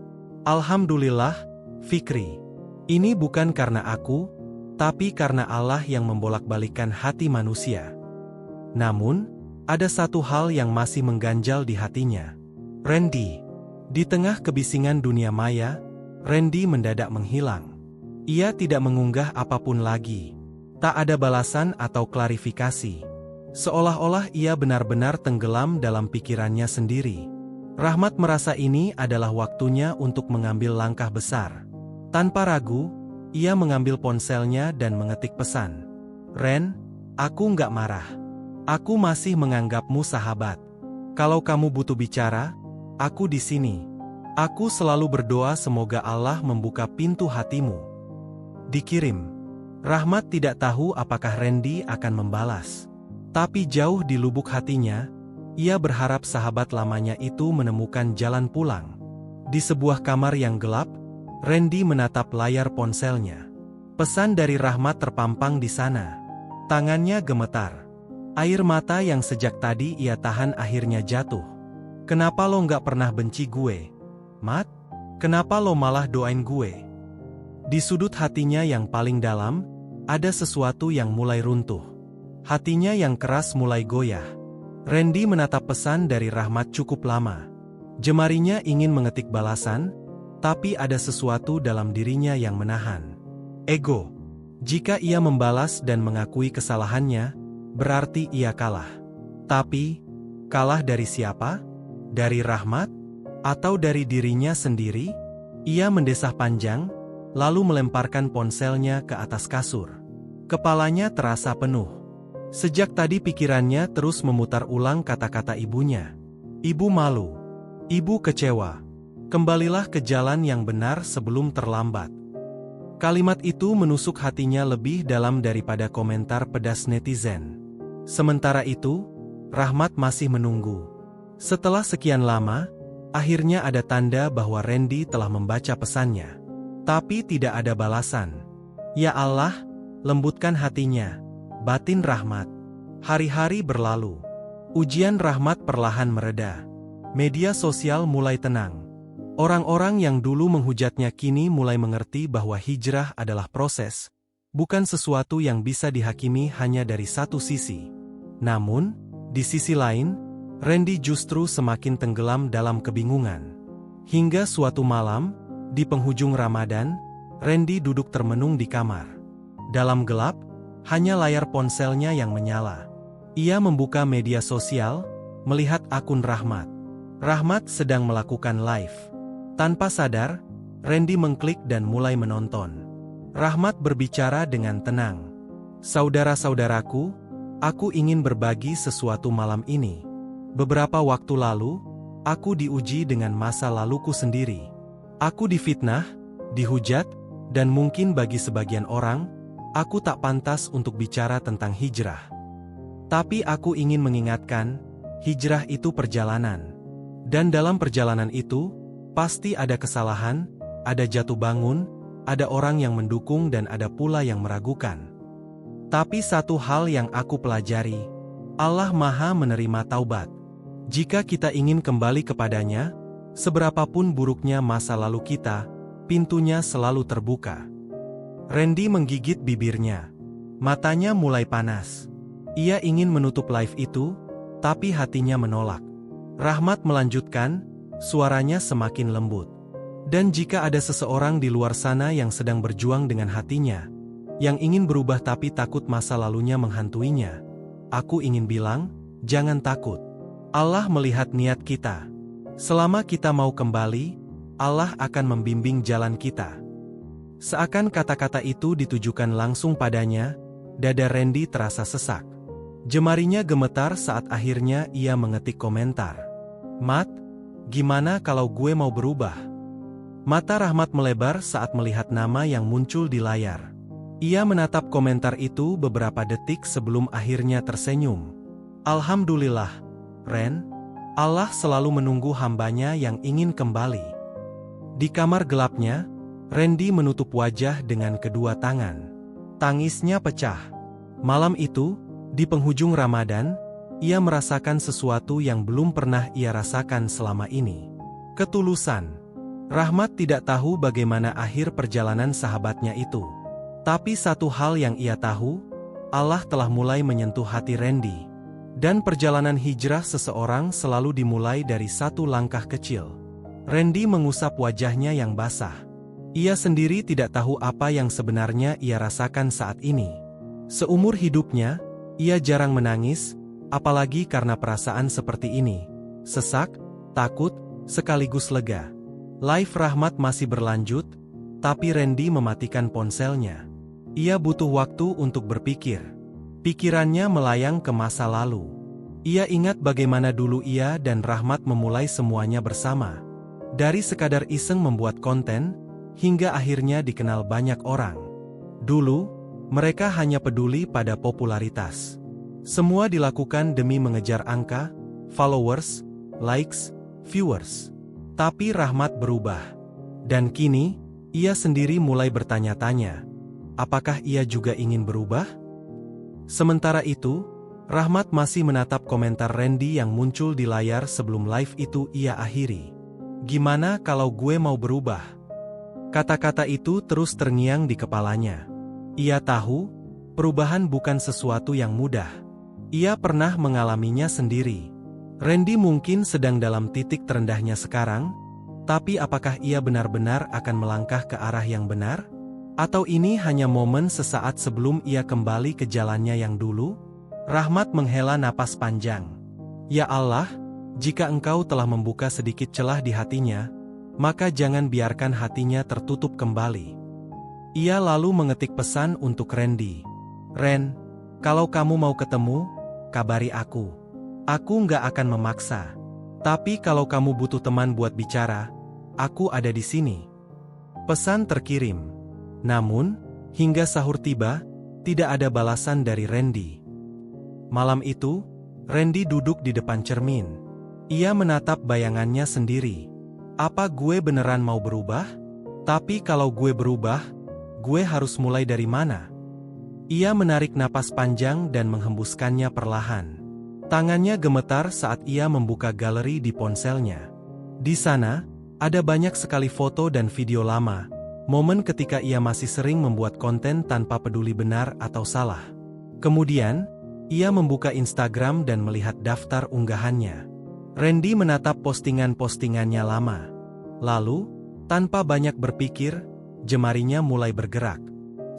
Alhamdulillah, Fikri. Ini bukan karena aku, tapi karena Allah yang membolak-balikan hati manusia. Namun, ada satu hal yang masih mengganjal di hatinya. Randy. Di tengah kebisingan dunia maya, Randy mendadak menghilang. Ia tidak mengunggah apapun lagi. Tak ada balasan atau klarifikasi. Seolah-olah ia benar-benar tenggelam dalam pikirannya sendiri. Rahmat merasa ini adalah waktunya untuk mengambil langkah besar. Tanpa ragu, ia mengambil ponselnya dan mengetik pesan. Ren, aku nggak marah. Aku masih menganggapmu sahabat. Kalau kamu butuh bicara, aku di sini. Aku selalu berdoa semoga Allah membuka pintu hatimu. Dikirim. Rahmat tidak tahu apakah Randy akan membalas. Tapi jauh di lubuk hatinya, ia berharap sahabat lamanya itu menemukan jalan pulang. Di sebuah kamar yang gelap, Randy menatap layar ponselnya. Pesan dari Rahmat terpampang di sana. Tangannya gemetar. Air mata yang sejak tadi ia tahan akhirnya jatuh. Kenapa lo nggak pernah benci gue, Mat? Kenapa lo malah doain gue? Di sudut hatinya yang paling dalam, ada sesuatu yang mulai runtuh. Hatinya yang keras mulai goyah. Randy menatap pesan dari Rahmat cukup lama. Jemarinya ingin mengetik balasan, tapi ada sesuatu dalam dirinya yang menahan. Ego. Jika ia membalas dan mengakui kesalahannya, berarti ia kalah. Tapi, kalah dari siapa? Dari Rahmat? Atau dari dirinya sendiri? Ia mendesah panjang, lalu melemparkan ponselnya ke atas kasur. Kepalanya terasa penuh. Sejak tadi pikirannya terus memutar ulang kata-kata ibunya. Ibu malu. Ibu kecewa. Kembalilah ke jalan yang benar sebelum terlambat. Kalimat itu menusuk hatinya lebih dalam daripada komentar pedas netizen. Sementara itu, Rahmat masih menunggu. Setelah sekian lama, akhirnya ada tanda bahwa Randy telah membaca pesannya. Tapi tidak ada balasan. Ya Allah, lembutkan hatinya. Batin Rahmat. Hari-hari berlalu. Ujian Rahmat perlahan mereda. Media sosial mulai tenang. Orang-orang yang dulu menghujatnya kini mulai mengerti bahwa hijrah adalah proses, bukan sesuatu yang bisa dihakimi hanya dari satu sisi. Namun, di sisi lain, Randy justru semakin tenggelam dalam kebingungan. Hingga suatu malam, di penghujung Ramadan, Randy duduk termenung di kamar. Dalam gelap, hanya layar ponselnya yang menyala. Ia membuka media sosial, melihat akun Rahmat. Rahmat sedang melakukan live. Tanpa sadar, Randy mengklik dan mulai menonton. Rahmat berbicara dengan tenang. Saudara-saudaraku, aku ingin berbagi sesuatu malam ini. Beberapa waktu lalu, aku diuji dengan masa laluku sendiri. Aku difitnah, dihujat, Dan mungkin bagi sebagian orang, aku tak pantas untuk bicara tentang hijrah. Tapi aku ingin mengingatkan, hijrah itu perjalanan. Dan dalam perjalanan itu, pasti ada kesalahan, ada jatuh bangun, ada orang yang mendukung dan ada pula yang meragukan. Tapi satu hal yang aku pelajari, Allah Maha menerima taubat. Jika kita ingin kembali kepadanya, seberapapun buruknya masa lalu kita, pintunya selalu terbuka. Randy menggigit bibirnya. Matanya mulai panas. Ia ingin menutup live itu, tapi hatinya menolak. Rahmat melanjutkan, suaranya semakin lembut. Dan jika ada seseorang di luar sana yang sedang berjuang dengan hatinya, yang ingin berubah tapi takut masa lalunya menghantuinya, aku ingin bilang, jangan takut. Allah melihat niat kita. Selama kita mau kembali, Allah akan membimbing jalan kita. Seakan kata-kata itu ditujukan langsung padanya, dada Randy terasa sesak. Jemarinya gemetar saat akhirnya ia mengetik komentar. Mat, gimana kalau gue mau berubah? Mata Rahmat melebar saat melihat nama yang muncul di layar. Ia menatap komentar itu beberapa detik sebelum akhirnya tersenyum. Alhamdulillah, Ren. Allah selalu menunggu hambanya yang ingin kembali. Di kamar gelapnya, Randy menutup wajah dengan kedua tangan. Tangisnya pecah. Malam itu, di penghujung Ramadan, ia merasakan sesuatu yang belum pernah ia rasakan selama ini. Ketulusan. Rahmat tidak tahu bagaimana akhir perjalanan sahabatnya itu. Tapi satu hal yang ia tahu, Allah telah mulai menyentuh hati Randy. Dan perjalanan hijrah seseorang selalu dimulai dari satu langkah kecil. Randy mengusap wajahnya yang basah. Ia sendiri tidak tahu apa yang sebenarnya ia rasakan saat ini. Seumur hidupnya, ia jarang menangis, apalagi karena perasaan seperti ini. Sesak, takut, sekaligus lega. Live Rahmat masih berlanjut, tapi Randy mematikan ponselnya. Ia butuh waktu untuk berpikir. Pikirannya melayang ke masa lalu. Ia ingat bagaimana dulu ia dan Rahmat memulai semuanya bersama. Dari sekadar iseng membuat konten, hingga akhirnya dikenal banyak orang. Dulu, mereka hanya peduli pada popularitas. Semua dilakukan demi mengejar angka, followers, likes, viewers. Tapi Rahmat berubah. Dan kini, ia sendiri mulai bertanya-tanya, apakah ia juga ingin berubah? Sementara itu, Rahmat masih menatap komentar Randy yang muncul di layar sebelum live itu ia akhiri. Gimana kalau gue mau berubah? Kata-kata itu terus terngiang di kepalanya. Ia tahu, perubahan bukan sesuatu yang mudah. Ia pernah mengalaminya sendiri. Randy mungkin sedang dalam titik terendahnya sekarang, tapi apakah ia benar-benar akan melangkah ke arah yang benar? Atau ini hanya momen sesaat sebelum ia kembali ke jalannya yang dulu? Rahmat menghela napas panjang. Ya Allah, jika Engkau telah membuka sedikit celah di hatinya, maka jangan biarkan hatinya tertutup kembali. Ia lalu mengetik pesan untuk Randy. Ren, kalau kamu mau ketemu, kabari aku. Aku nggak akan memaksa. Tapi kalau kamu butuh teman buat bicara, aku ada di sini. Pesan terkirim. Namun, hingga sahur tiba, tidak ada balasan dari Randy. Malam itu, Randy duduk di depan cermin. Ia menatap bayangannya sendiri. Apa gue beneran mau berubah? Tapi kalau gue berubah, gue harus mulai dari mana? Ia menarik napas panjang dan menghembuskannya perlahan. Tangannya gemetar saat ia membuka galeri di ponselnya. Di sana, ada banyak sekali foto dan video lama, momen ketika ia masih sering membuat konten tanpa peduli benar atau salah. Kemudian, ia membuka Instagram dan melihat daftar unggahannya. Randy menatap postingan-postingannya lama. Lalu, tanpa banyak berpikir, jemarinya mulai bergerak.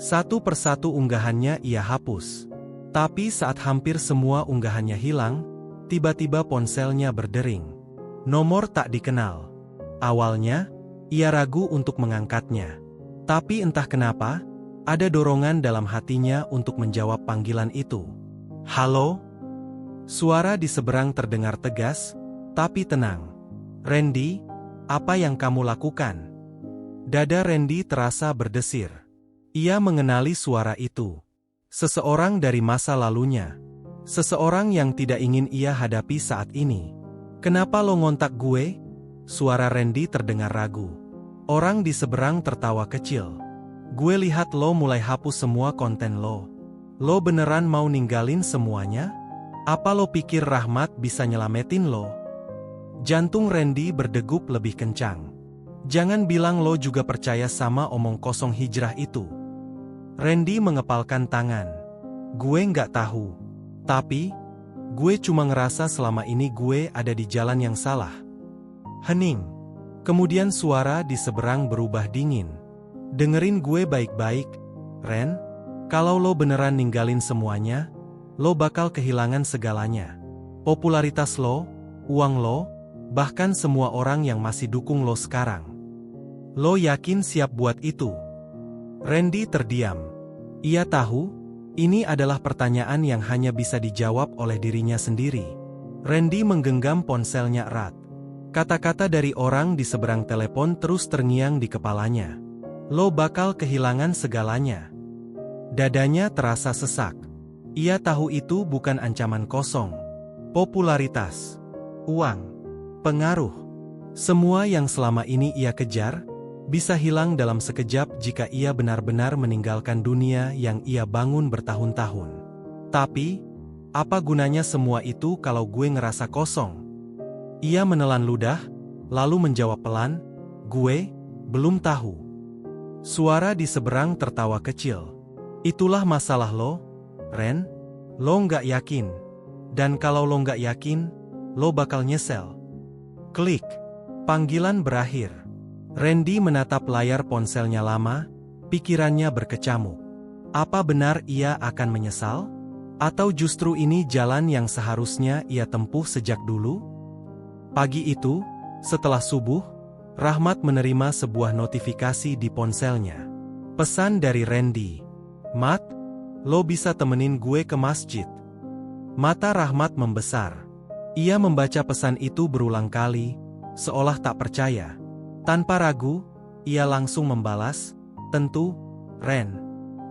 Satu persatu unggahannya ia hapus. Tapi saat hampir semua unggahannya hilang, tiba-tiba ponselnya berdering. Nomor tak dikenal. Awalnya, ia ragu untuk mengangkatnya. Tapi entah kenapa, ada dorongan dalam hatinya untuk menjawab panggilan itu. Halo? Suara di seberang terdengar tegas, tapi tenang. Randy, apa yang kamu lakukan? Dada Randy terasa berdesir. Ia mengenali suara itu. Seseorang dari masa lalunya. Seseorang yang tidak ingin ia hadapi saat ini. "Kenapa lo ngontak gue?" Suara Randy terdengar ragu. Orang di seberang tertawa kecil. "Gue lihat lo mulai hapus semua konten lo. Lo beneran mau ninggalin semuanya? Apa lo pikir Rahmat bisa nyelamatin lo?" Jantung Randy berdegup lebih kencang. "Jangan bilang lo juga percaya sama omong kosong hijrah itu." Randy mengepalkan tangan. "Gue nggak tahu. Tapi, gue cuma ngerasa selama ini gue ada di jalan yang salah." Hening. Kemudian suara di seberang berubah dingin. "Dengerin gue baik-baik, Ren. Kalau lo beneran ninggalin semuanya, lo bakal kehilangan segalanya. Popularitas lo, uang lo, bahkan semua orang yang masih dukung lo sekarang. Lo yakin siap buat itu?" Randy terdiam. Ia tahu, ini adalah pertanyaan yang hanya bisa dijawab oleh dirinya sendiri. Randy menggenggam ponselnya erat. Kata-kata dari orang di seberang telepon terus terngiang di kepalanya. "Lo bakal kehilangan segalanya." Dadanya terasa sesak. Ia tahu itu bukan ancaman kosong. Popularitas, uang, pengaruh, semua yang selama ini ia kejar, bisa hilang dalam sekejap jika ia benar-benar meninggalkan dunia yang ia bangun bertahun-tahun. "Tapi, apa gunanya semua itu kalau gue ngerasa kosong?" Ia menelan ludah, lalu menjawab pelan, "Gue belum tahu." Suara di seberang tertawa kecil. "Itulah masalah lo, Ren. Lo nggak yakin. Dan kalau lo nggak yakin, lo bakal nyesel." Klik. Panggilan berakhir. Randy menatap layar ponselnya lama, pikirannya berkecamuk. Apa benar ia akan menyesal? Atau justru ini jalan yang seharusnya ia tempuh sejak dulu? Pagi itu, setelah subuh, Rahmat menerima sebuah notifikasi di ponselnya. Pesan dari Randy. "Mat, lo bisa temenin gue ke masjid?" Mata Rahmat membesar. Ia membaca pesan itu berulang kali, seolah tak percaya. Tanpa ragu, ia langsung membalas, "Tentu, Ren.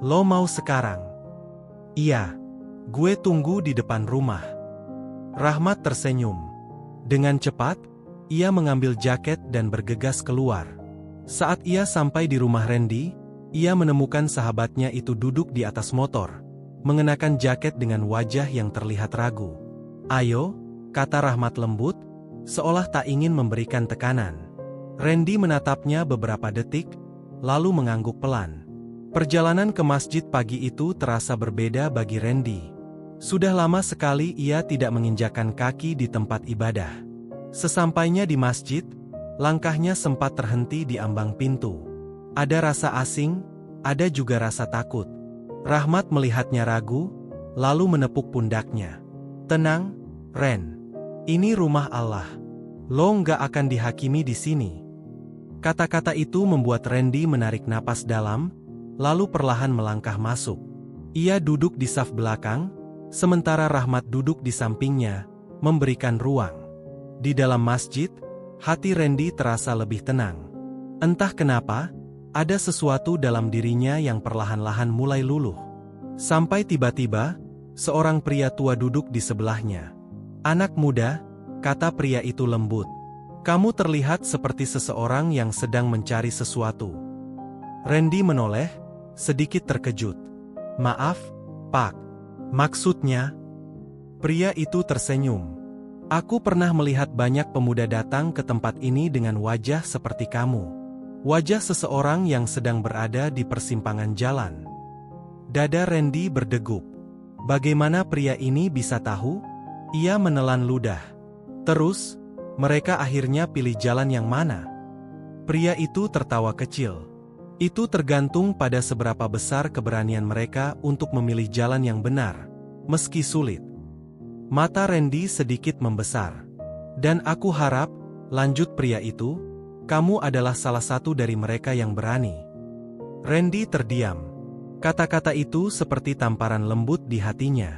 Lo mau sekarang?" "Iya. Gue tunggu di depan rumah." Rahmat tersenyum. Dengan cepat, ia mengambil jaket dan bergegas keluar. Saat ia sampai di rumah Randy, ia menemukan sahabatnya itu duduk di atas motor, mengenakan jaket dengan wajah yang terlihat ragu. "Ayo," kata Rahmat lembut, seolah tak ingin memberikan tekanan. Randy menatapnya beberapa detik, lalu mengangguk pelan. Perjalanan ke masjid pagi itu terasa berbeda bagi Randy. Sudah lama sekali ia tidak menginjakkan kaki di tempat ibadah. Sesampainya di masjid, langkahnya sempat terhenti di ambang pintu. Ada rasa asing, ada juga rasa takut. Rahmat melihatnya ragu, lalu menepuk pundaknya. "Tenang, Ren. Ini rumah Allah. Lo nggak akan dihakimi di sini." Kata-kata itu membuat Randy menarik napas dalam, lalu perlahan melangkah masuk. Ia duduk di saf belakang, sementara Rahmat duduk di sampingnya, memberikan ruang. Di dalam masjid, hati Randy terasa lebih tenang. Entah kenapa, ada sesuatu dalam dirinya yang perlahan-lahan mulai luluh. Sampai tiba-tiba, seorang pria tua duduk di sebelahnya. "Anak muda," kata pria itu lembut. "Kamu terlihat seperti seseorang yang sedang mencari sesuatu." Randy menoleh, sedikit terkejut. "Maaf, Pak. Maksudnya?" Pria itu tersenyum. "Aku pernah melihat banyak pemuda datang ke tempat ini dengan wajah seperti kamu. Wajah seseorang yang sedang berada di persimpangan jalan." Dada Randy berdegup. Bagaimana pria ini bisa tahu? Ia menelan ludah. "Terus, mereka akhirnya pilih jalan yang mana?" Pria itu tertawa kecil. "Itu tergantung pada seberapa besar keberanian mereka untuk memilih jalan yang benar, meski sulit." Mata Randy sedikit membesar. "Dan aku harap," lanjut pria itu, "kamu adalah salah satu dari mereka yang berani." Randy terdiam. Kata-kata itu seperti tamparan lembut di hatinya.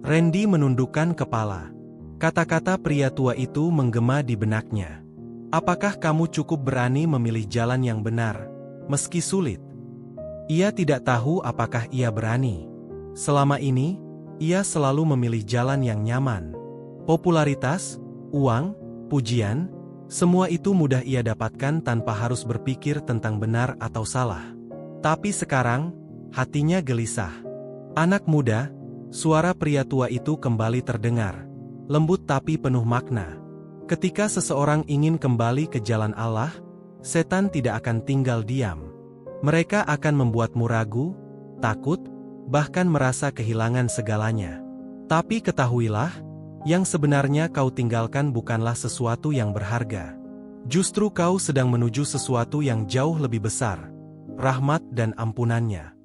Randy menundukkan kepala. Kata-kata pria tua itu menggema di benaknya. "Apakah kamu cukup berani memilih jalan yang benar, meski sulit. Ia tidak tahu apakah ia berani. Selama ini, ia selalu memilih jalan yang nyaman. Popularitas, uang, pujian, semua itu mudah ia dapatkan tanpa harus berpikir tentang benar atau salah. Tapi sekarang, hatinya gelisah. Anak muda, suara pria tua itu kembali terdengar. Lembut tapi penuh makna. Ketika seseorang ingin kembali ke jalan Allah, setan tidak akan tinggal diam. Mereka akan membuatmu ragu, takut, bahkan merasa kehilangan segalanya. Tapi ketahuilah, yang sebenarnya kau tinggalkan bukanlah sesuatu yang berharga. Justru kau sedang menuju sesuatu yang jauh lebih besar, rahmat dan ampunannya.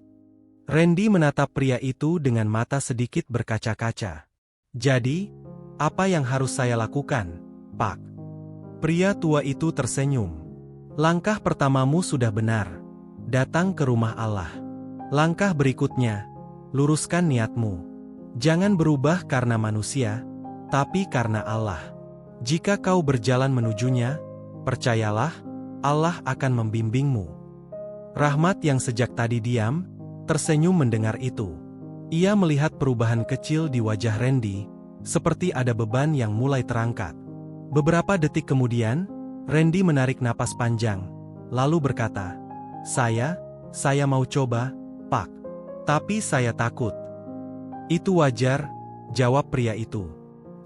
Randy menatap pria itu dengan mata sedikit berkaca-kaca. Jadi, apa yang harus saya lakukan, Pak? Pria tua itu tersenyum. Langkah pertamamu sudah benar. Datang ke rumah Allah. Langkah berikutnya, luruskan niatmu. Jangan berubah karena manusia, tapi karena Allah. Jika kau berjalan menujunya, percayalah, Allah akan membimbingmu. Rahmat yang sejak tadi diam, tersenyum mendengar itu. Ia melihat perubahan kecil di wajah Randy, seperti ada beban yang mulai terangkat. Beberapa detik kemudian, Randy menarik napas panjang, lalu berkata, Saya mau coba, Pak. Tapi saya takut. Itu wajar, jawab pria itu.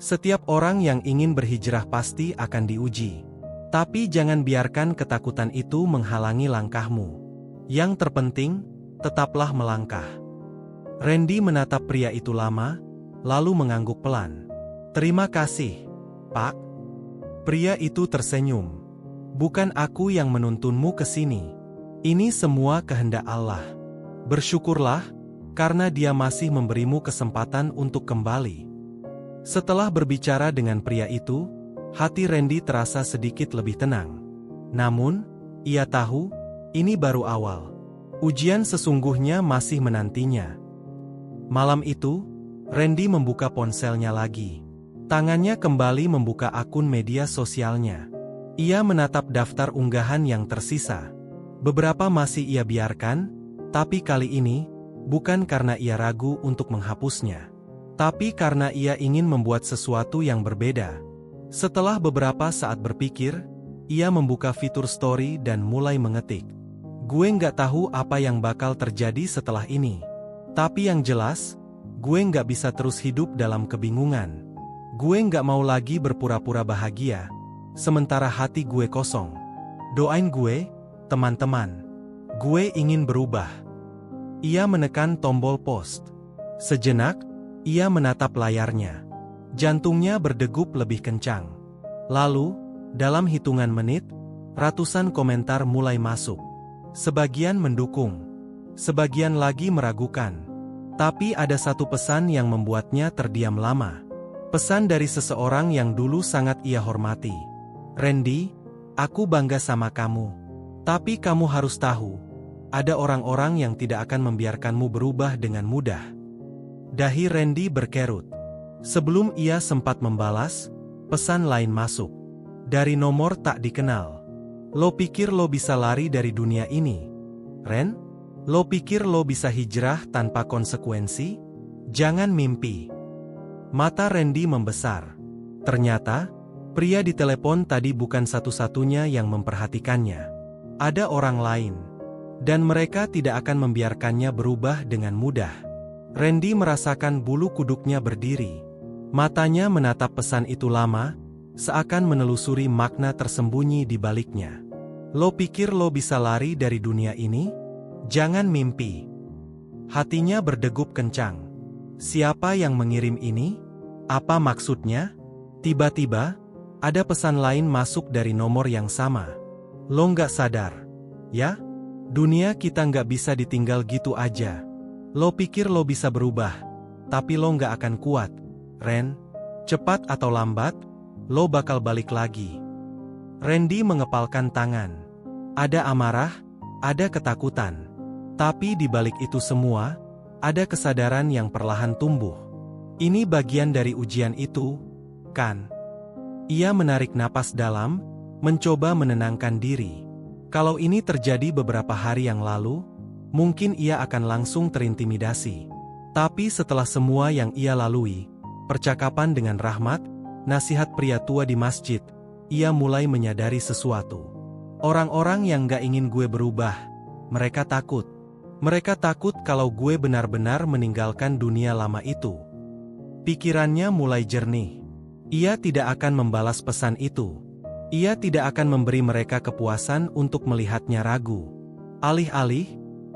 Setiap orang yang ingin berhijrah pasti akan diuji. Tapi jangan biarkan ketakutan itu menghalangi langkahmu. Yang terpenting, tetaplah melangkah. Randy menatap pria itu lama, lalu mengangguk pelan. Terima kasih, Pak. Pria itu tersenyum. Bukan aku yang menuntunmu ke sini. Ini semua kehendak Allah. Bersyukurlah, karena Dia masih memberimu kesempatan untuk kembali. Setelah berbicara dengan pria itu, hati Randy terasa sedikit lebih tenang. Namun, ia tahu, ini baru awal. Ujian sesungguhnya masih menantinya. Malam itu, Randy membuka ponselnya lagi. Tangannya kembali membuka akun media sosialnya. Ia menatap daftar unggahan yang tersisa. Beberapa masih ia biarkan, tapi kali ini, bukan karena ia ragu untuk menghapusnya. Tapi karena ia ingin membuat sesuatu yang berbeda. Setelah beberapa saat berpikir, ia membuka fitur story dan mulai mengetik. Gue nggak tahu apa yang bakal terjadi setelah ini. Tapi yang jelas, gue nggak bisa terus hidup dalam kebingungan. Gue nggak mau lagi berpura-pura bahagia, sementara hati gue kosong. Doain gue, teman-teman. Gue ingin berubah. Ia menekan tombol post. Sejenak, ia menatap layarnya. Jantungnya berdegup lebih kencang. Lalu, dalam hitungan menit, ratusan komentar mulai masuk. Sebagian mendukung, sebagian lagi meragukan. Tapi ada satu pesan yang membuatnya terdiam lama. Pesan dari seseorang yang dulu sangat ia hormati. Randy, aku bangga sama kamu. Tapi kamu harus tahu, ada orang-orang yang tidak akan membiarkanmu berubah dengan mudah. Dahi Randy berkerut. Sebelum ia sempat membalas, pesan lain masuk. Dari nomor tak dikenal. Lo pikir lo bisa lari dari dunia ini? Ren? Lo pikir lo bisa hijrah tanpa konsekuensi? Jangan mimpi. Mata Randy membesar. Ternyata, pria di telepon tadi bukan satu-satunya yang memperhatikannya. Ada orang lain. Dan mereka tidak akan membiarkannya berubah dengan mudah. Randy merasakan bulu kuduknya berdiri. Matanya menatap pesan itu lama, seakan menelusuri makna tersembunyi di baliknya. Lo pikir lo bisa lari dari dunia ini? Jangan mimpi. Hatinya berdegup kencang. Siapa yang mengirim ini? Apa maksudnya? Tiba-tiba, ada pesan lain masuk dari nomor yang sama. Lo nggak sadar, ya? Dunia kita nggak bisa ditinggal gitu aja. Lo pikir lo bisa berubah, tapi lo nggak akan kuat, Ren. Cepat atau lambat, lo bakal balik lagi. Randy mengepalkan tangan. Ada amarah, ada ketakutan. Tapi di balik itu semua, ada kesadaran yang perlahan tumbuh. Ini bagian dari ujian itu, kan? Ia menarik napas dalam, mencoba menenangkan diri. Kalau ini terjadi beberapa hari yang lalu, mungkin ia akan langsung terintimidasi. Tapi setelah semua yang ia lalui, percakapan dengan Rahmat, nasihat pria tua di masjid, ia mulai menyadari sesuatu. Orang-orang yang gak ingin gue berubah, mereka takut. Mereka takut kalau gue benar-benar meninggalkan dunia lama itu. Pikirannya mulai jernih. Ia tidak akan membalas pesan itu. Ia tidak akan memberi mereka kepuasan untuk melihatnya ragu. Alih-alih,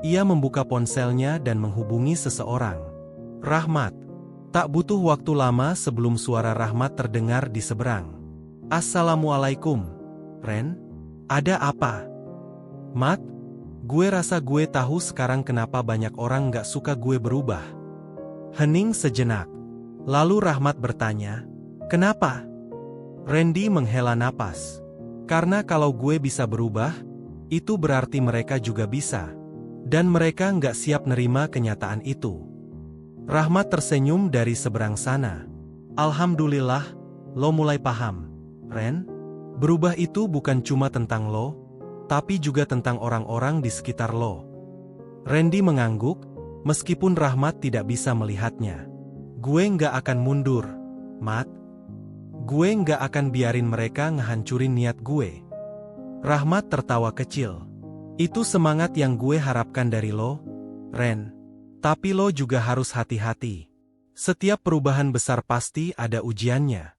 ia membuka ponselnya dan menghubungi seseorang. Rahmat. Tak butuh waktu lama sebelum suara Rahmat terdengar di seberang. Assalamualaikum, Ren. Ada apa? Mat, gue rasa gue tahu sekarang kenapa banyak orang gak suka gue berubah. Hening sejenak. Lalu Rahmat bertanya, kenapa? Randy menghela napas. Karena kalau gue bisa berubah, itu berarti mereka juga bisa. Dan mereka nggak siap nerima kenyataan itu. Rahmat tersenyum dari seberang sana. Alhamdulillah, lo mulai paham, Ren. Berubah itu bukan cuma tentang lo, tapi juga tentang orang-orang di sekitar lo. Randy mengangguk, meskipun Rahmat tidak bisa melihatnya. Gue nggak akan mundur, Mat. Gue nggak akan biarin mereka ngehancurin niat gue. Rahmat tertawa kecil. Itu semangat yang gue harapkan dari lo, Ren. Tapi lo juga harus hati-hati. Setiap perubahan besar pasti ada ujiannya.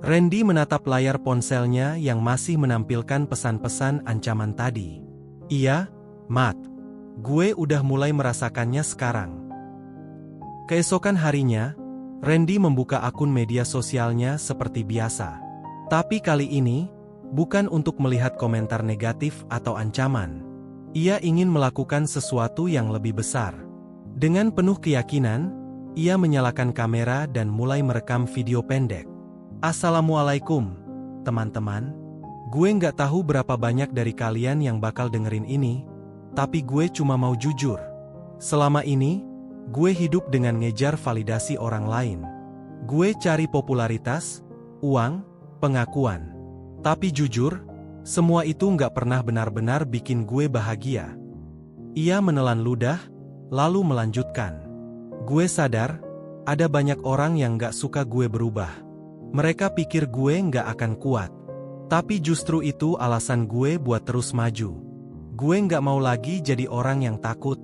Randy menatap layar ponselnya yang masih menampilkan pesan-pesan ancaman tadi. Iya, Mat. Gue udah mulai merasakannya sekarang. Keesokan harinya, Randy membuka akun media sosialnya seperti biasa. Tapi kali ini, bukan untuk melihat komentar negatif atau ancaman. Ia ingin melakukan sesuatu yang lebih besar. Dengan penuh keyakinan, ia menyalakan kamera dan mulai merekam video pendek. Assalamualaikum, teman-teman. Gue nggak tahu berapa banyak dari kalian yang bakal dengerin ini, tapi gue cuma mau jujur. Selama ini, gue hidup dengan ngejar validasi orang lain. Gue cari popularitas, uang, pengakuan. Tapi jujur, semua itu nggak pernah benar-benar bikin gue bahagia. Ia menelan ludah, lalu melanjutkan. Gue sadar, ada banyak orang yang nggak suka gue berubah. Mereka pikir gue nggak akan kuat. Tapi justru itu alasan gue buat terus maju. Gue nggak mau lagi jadi orang yang takut.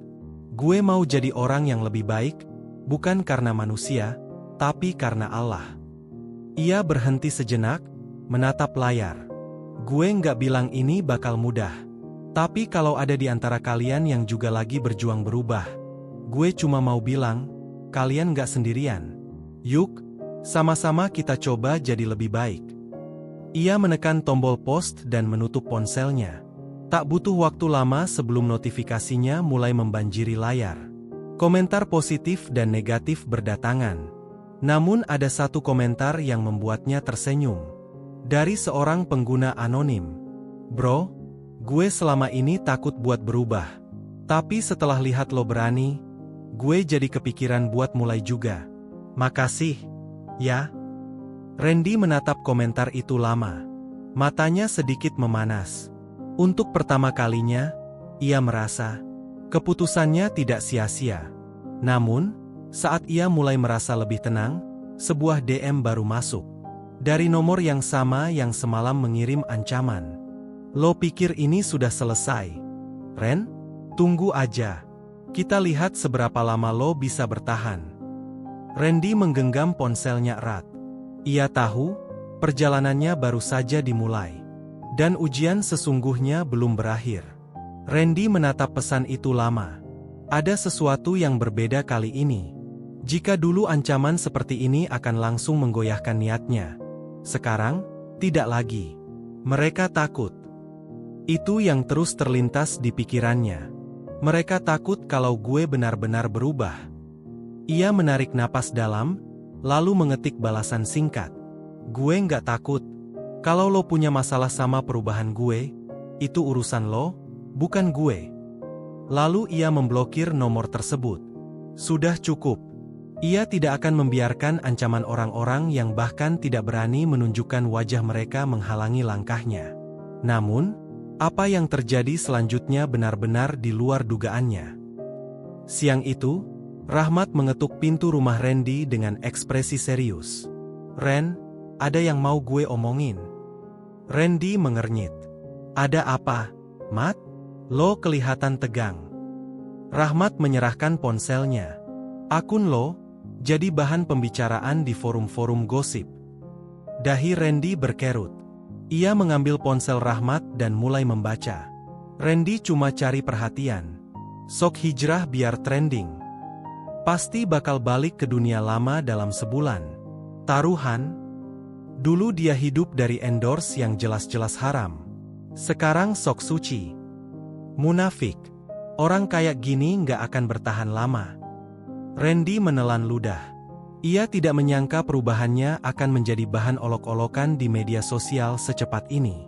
Gue mau jadi orang yang lebih baik, bukan karena manusia, tapi karena Allah. Ia berhenti sejenak, menatap layar. Gue nggak bilang ini bakal mudah. Tapi kalau ada di antara kalian yang juga lagi berjuang berubah, gue cuma mau bilang, kalian nggak sendirian. Yuk, sama-sama kita coba jadi lebih baik. Ia menekan tombol post dan menutup ponselnya. Tak butuh waktu lama sebelum notifikasinya mulai membanjiri layar. Komentar positif dan negatif berdatangan. Namun ada satu komentar yang membuatnya tersenyum. Dari seorang pengguna anonim. Bro, gue selama ini takut buat berubah. Tapi setelah lihat lo berani, gue jadi kepikiran buat mulai juga. Makasih. Ya. Randy menatap komentar itu lama. Matanya sedikit memanas. Untuk pertama kalinya, ia merasa keputusannya tidak sia-sia. Namun, saat ia mulai merasa lebih tenang, sebuah DM baru masuk. Dari nomor yang sama yang semalam mengirim ancaman. Lo pikir ini sudah selesai? Ren, tunggu aja. Kita lihat seberapa lama lo bisa bertahan. Randy menggenggam ponselnya erat. Ia tahu, perjalanannya baru saja dimulai. Dan ujian sesungguhnya belum berakhir. Randy menatap pesan itu lama. Ada sesuatu yang berbeda kali ini. Jika dulu ancaman seperti ini akan langsung menggoyahkan niatnya. Sekarang, tidak lagi. Mereka takut. Itu yang terus terlintas di pikirannya. Mereka takut kalau gue benar-benar berubah. Ia menarik napas dalam, lalu mengetik balasan singkat. Gue nggak takut. Kalau lo punya masalah sama perubahan gue, itu urusan lo, bukan gue. Lalu ia memblokir nomor tersebut. Sudah cukup. Ia tidak akan membiarkan ancaman orang-orang yang bahkan tidak berani menunjukkan wajah mereka menghalangi langkahnya. Namun, Apa yang terjadi selanjutnya benar-benar di luar dugaannya. Siang itu, Rahmat mengetuk pintu rumah Randy dengan ekspresi serius. "Ren, ada yang mau gue omongin." Randy mengernyit. "Ada apa, Mat? Lo kelihatan tegang." Rahmat menyerahkan ponselnya. "Akun lo jadi bahan pembicaraan di forum-forum gosip." Dahi Randy berkerut. Ia mengambil ponsel Rahmat dan mulai membaca. Randy cuma cari perhatian. Sok hijrah biar trending. Pasti bakal balik ke dunia lama dalam sebulan. Taruhan. Dulu dia hidup dari endorse yang jelas-jelas haram. Sekarang sok suci. Munafik. Orang kayak gini nggak akan bertahan lama. Randy menelan ludah. Ia tidak menyangka perubahannya akan menjadi bahan olok-olokan di media sosial secepat ini.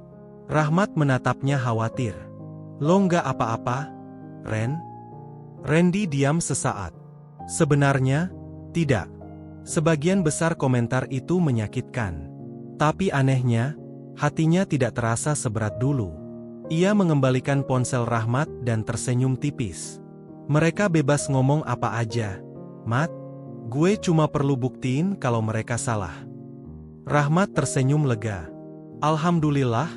Rahmat menatapnya khawatir. "Lo nggak apa-apa, Ren?" Randy diam sesaat. Sebenarnya, tidak. Sebagian besar komentar itu menyakitkan. Tapi anehnya, hatinya tidak terasa seberat dulu. Ia mengembalikan ponsel Rahmat dan tersenyum tipis. "Mereka bebas ngomong apa aja, Mat. Gue cuma perlu buktiin kalau mereka salah." Rahmat tersenyum lega. "Alhamdulillah,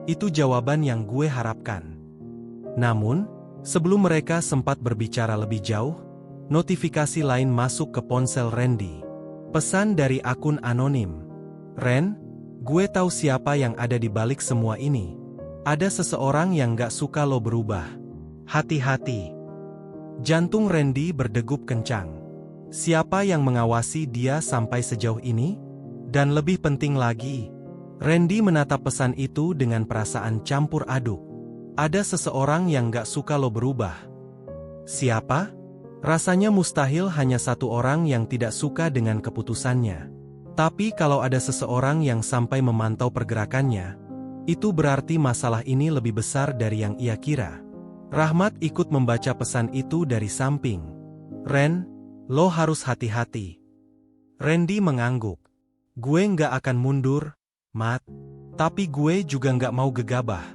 itu jawaban yang gue harapkan." Namun, sebelum mereka sempat berbicara lebih jauh, notifikasi lain masuk ke ponsel Randy. Pesan dari akun anonim. "Ren, gue tahu siapa yang ada di balik semua ini. Ada seseorang yang gak suka lo berubah. Hati-hati." Jantung Randy berdegup kencang. Siapa yang mengawasi dia sampai sejauh ini? Dan lebih penting lagi, Randy menatap pesan itu dengan perasaan campur aduk. Ada seseorang yang gak suka lo berubah. Siapa? Rasanya mustahil hanya satu orang yang tidak suka dengan keputusannya. Tapi kalau ada seseorang yang sampai memantau pergerakannya, itu berarti masalah ini lebih besar dari yang ia kira. Rahmat ikut membaca pesan itu dari samping. "Ren, lo harus hati-hati." Randy mengangguk. "Gue nggak akan mundur, Mat. Tapi gue juga nggak mau gegabah."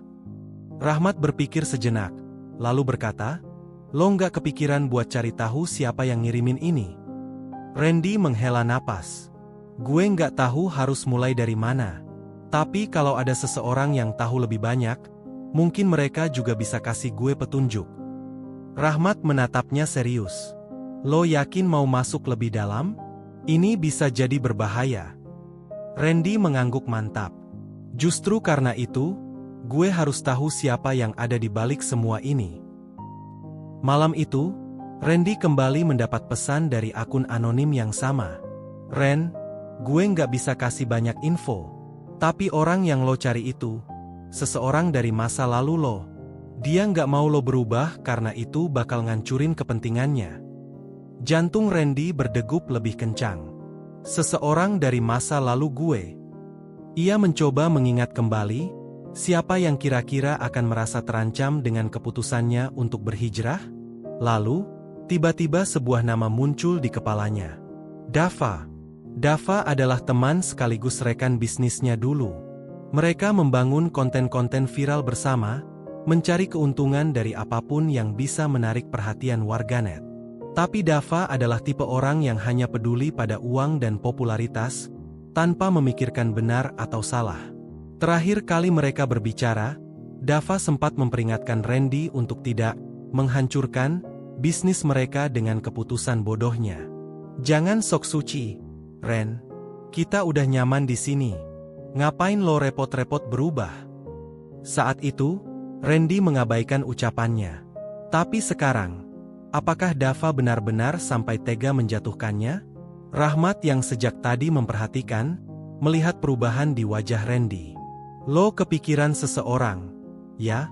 Rahmat berpikir sejenak, lalu berkata, "Lo nggak kepikiran buat cari tahu siapa yang ngirimin ini?" Randy menghela napas. "Gue nggak tahu harus mulai dari mana. Tapi kalau ada seseorang yang tahu lebih banyak, mungkin mereka juga bisa kasih gue petunjuk." Rahmat menatapnya serius. "Lo yakin mau masuk lebih dalam? Ini bisa jadi berbahaya." Randy mengangguk mantap. "Justru karena itu, gue harus tahu siapa yang ada di balik semua ini." Malam itu, Randy kembali mendapat pesan dari akun anonim yang sama. "Ren, gue nggak bisa kasih banyak info. Tapi orang yang lo cari itu, seseorang dari masa lalu lo. Dia nggak mau lo berubah karena itu bakal ngancurin kepentingannya." Jantung Randy berdegup lebih kencang. Seseorang dari masa lalu gue. Ia mencoba mengingat kembali, siapa yang kira-kira akan merasa terancam dengan keputusannya untuk berhijrah? Lalu, tiba-tiba sebuah nama muncul di kepalanya. Dava. Dava adalah teman sekaligus rekan bisnisnya dulu. Mereka membangun konten-konten viral bersama, mencari keuntungan dari apapun yang bisa menarik perhatian warganet. Tapi Dava adalah tipe orang yang hanya peduli pada uang dan popularitas, tanpa memikirkan benar atau salah. Terakhir kali mereka berbicara, Dava sempat memperingatkan Randy untuk tidak menghancurkan bisnis mereka dengan keputusan bodohnya. "Jangan sok suci, Ren. Kita udah nyaman di sini. Ngapain lo repot-repot berubah?" Saat itu, Randy mengabaikan ucapannya. Tapi sekarang, apakah Dava benar-benar sampai tega menjatuhkannya? Rahmat yang sejak tadi memperhatikan, melihat perubahan di wajah Randy. "Lo kepikiran seseorang, ya?"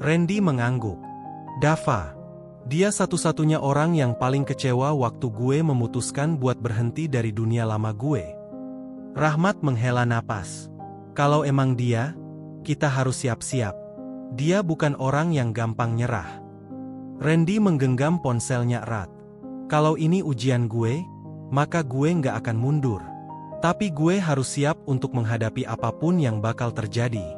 Randy mengangguk. "Dava. Dia satu-satunya orang yang paling kecewa waktu gue memutuskan buat berhenti dari dunia lama gue." Rahmat menghela napas. "Kalau emang dia, kita harus siap-siap. Dia bukan orang yang gampang nyerah." Randy menggenggam ponselnya erat. "Kalau ini ujian gue, maka gue nggak akan mundur. Tapi gue harus siap untuk menghadapi apapun yang bakal terjadi."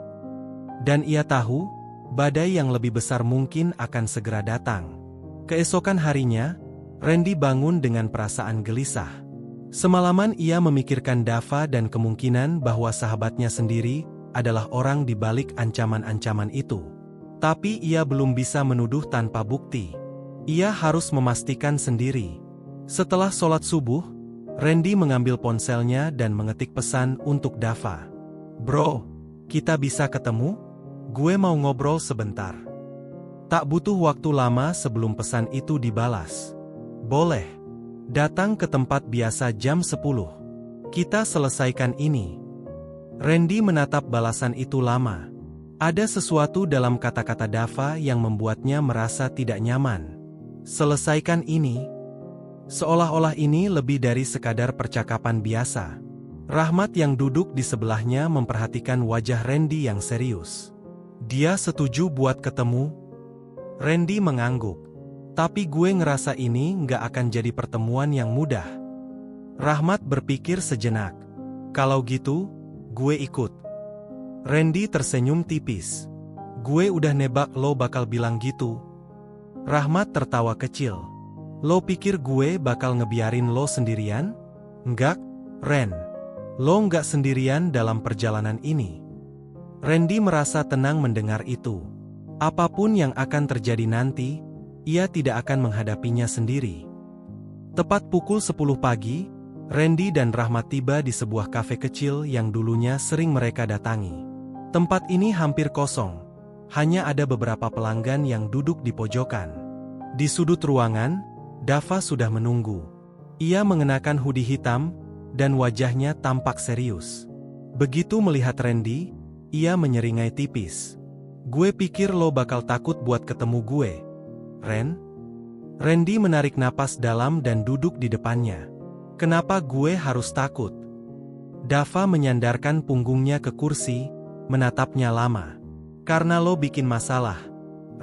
Dan ia tahu, Badai yang lebih besar mungkin akan segera datang. Keesokan harinya, Randy bangun dengan perasaan gelisah. Semalaman ia memikirkan Dava dan kemungkinan bahwa sahabatnya sendiri adalah orang di balik ancaman-ancaman itu. Tapi ia belum bisa menuduh tanpa bukti. Ia harus memastikan sendiri. Setelah sholat subuh, Randy mengambil ponselnya dan mengetik pesan untuk Dava. "Bro, kita bisa ketemu? Gue mau ngobrol sebentar." Tak butuh waktu lama sebelum pesan itu dibalas. "Boleh. Datang ke tempat biasa jam 10. Kita selesaikan ini." Randy menatap balasan itu lama. Ada sesuatu dalam kata-kata Dava yang membuatnya merasa tidak nyaman. Selesaikan ini? Seolah-olah ini lebih dari sekadar percakapan biasa. Rahmat yang duduk di sebelahnya memperhatikan wajah Randy yang serius. "Dia setuju buat ketemu?" Randy mengangguk. "Tapi gue ngerasa ini nggak akan jadi pertemuan yang mudah." Rahmat berpikir sejenak. "Kalau gitu, gue ikut." Randy tersenyum tipis. "Gue udah nebak lo bakal bilang gitu." Rahmat tertawa kecil. "Lo pikir gue bakal ngebiarin lo sendirian? Enggak, Ren. Lo nggak sendirian dalam perjalanan ini." Randy merasa tenang mendengar itu. Apapun yang akan terjadi nanti, ia tidak akan menghadapinya sendiri. Tepat pukul 10 pagi, Randy dan Rahmat tiba di sebuah kafe kecil yang dulunya sering mereka datangi. Tempat ini hampir kosong. Hanya ada beberapa pelanggan yang duduk di pojokan. Di sudut ruangan, Dava sudah menunggu. Ia mengenakan hoodie hitam, dan wajahnya tampak serius. Begitu melihat Randy, ia menyeringai tipis. "Gue pikir lo bakal takut buat ketemu gue, Ren." Randy menarik napas dalam dan duduk di depannya. "Kenapa gue harus takut?" Dava menyandarkan punggungnya ke kursi, menatapnya lama. "Karena lo bikin masalah,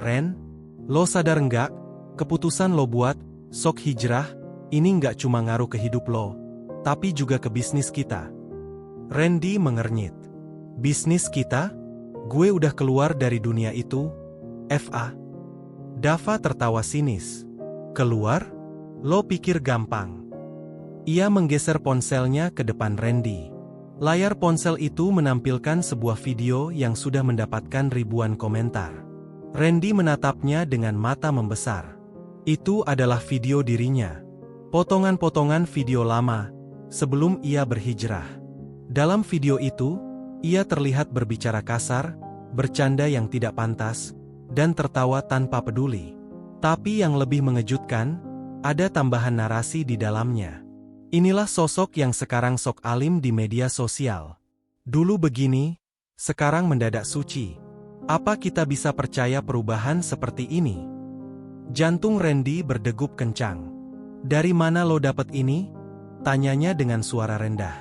Ren. Lo sadar nggak, keputusan lo buat sok hijrah, ini nggak cuma ngaruh ke hidup lo, tapi juga ke bisnis kita." Randy mengernyit. "Bisnis kita? Gue udah keluar dari dunia itu, Fa." Dava tertawa sinis. "Keluar? Lo pikir gampang?" Ia menggeser ponselnya ke depan Randy. Layar ponsel itu menampilkan sebuah video yang sudah mendapatkan ribuan komentar. Randy menatapnya dengan mata membesar. Itu adalah video dirinya. Potongan-potongan video lama, sebelum ia berhijrah. Dalam video itu, ia terlihat berbicara kasar, bercanda yang tidak pantas, dan tertawa tanpa peduli. Tapi yang lebih mengejutkan, ada tambahan narasi di dalamnya. "Inilah sosok yang sekarang sok alim di media sosial. Dulu begini, sekarang mendadak suci. Apa kita bisa percaya perubahan seperti ini?" Jantung Randy berdegup kencang. "Dari mana lo dapet ini?" tanyanya dengan suara rendah.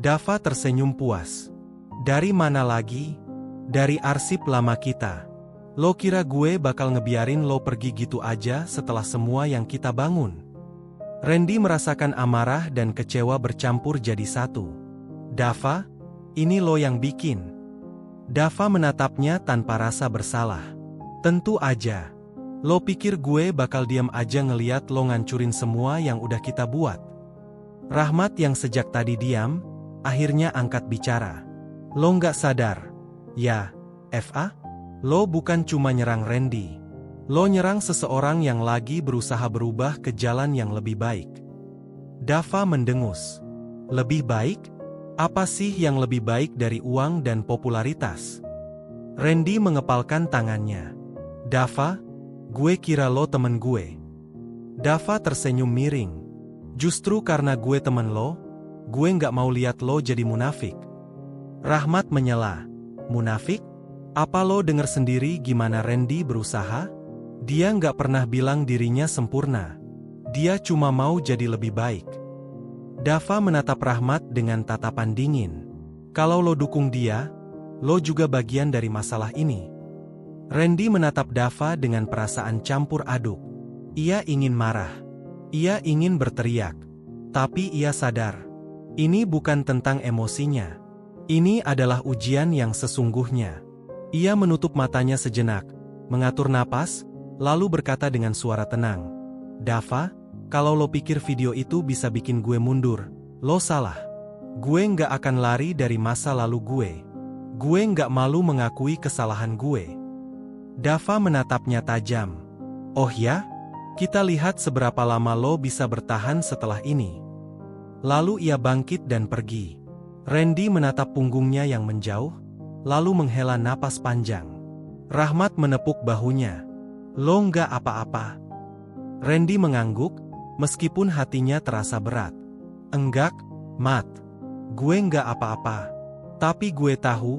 Dava tersenyum puas. "Dari mana lagi? Dari arsip lama kita. Lo kira gue bakal ngebiarin lo pergi gitu aja setelah semua yang kita bangun?" Randy merasakan amarah dan kecewa bercampur jadi satu. "Dava, ini lo yang bikin." Dava menatapnya tanpa rasa bersalah. "Tentu aja. Lo pikir gue bakal diam aja ngeliat lo ngancurin semua yang udah kita buat?" Rahmat yang sejak tadi diam, akhirnya angkat bicara. "Lo nggak sadar, ya, Fa? Lo bukan cuma nyerang Randy. Lo nyerang seseorang yang lagi berusaha berubah ke jalan yang lebih baik." Dava mendengus. "Lebih baik? Apa sih yang lebih baik dari uang dan popularitas?" Randy mengepalkan tangannya. "Dava, gue kira lo temen gue." Dava tersenyum miring. "Justru karena gue temen lo, gue nggak mau lihat lo jadi munafik." Rahmat menyela. "Munafik? Apa lo denger sendiri gimana Randy berusaha? Dia nggak pernah bilang dirinya sempurna. Dia cuma mau jadi lebih baik." Dava menatap Rahmat dengan tatapan dingin. "Kalau lo dukung dia, lo juga bagian dari masalah ini." Randy menatap Dava dengan perasaan campur aduk. Ia ingin marah. Ia ingin berteriak. Tapi ia sadar. Ini bukan tentang emosinya. Ini adalah ujian yang sesungguhnya. Ia menutup matanya sejenak, mengatur napas, lalu berkata dengan suara tenang, "Dava, kalau lo pikir video itu bisa bikin gue mundur, lo salah. Gue nggak akan lari dari masa lalu gue. Gue nggak malu mengakui kesalahan gue." Dava menatapnya tajam. "Oh ya? Kita lihat seberapa lama lo bisa bertahan setelah ini." Lalu ia bangkit dan pergi. Randy menatap punggungnya yang menjauh, lalu menghela napas panjang. Rahmat menepuk bahunya. "Lo nggak apa-apa?" Randy mengangguk, meskipun hatinya terasa berat. "Enggak, Mat. Gue nggak apa-apa. Tapi gue tahu,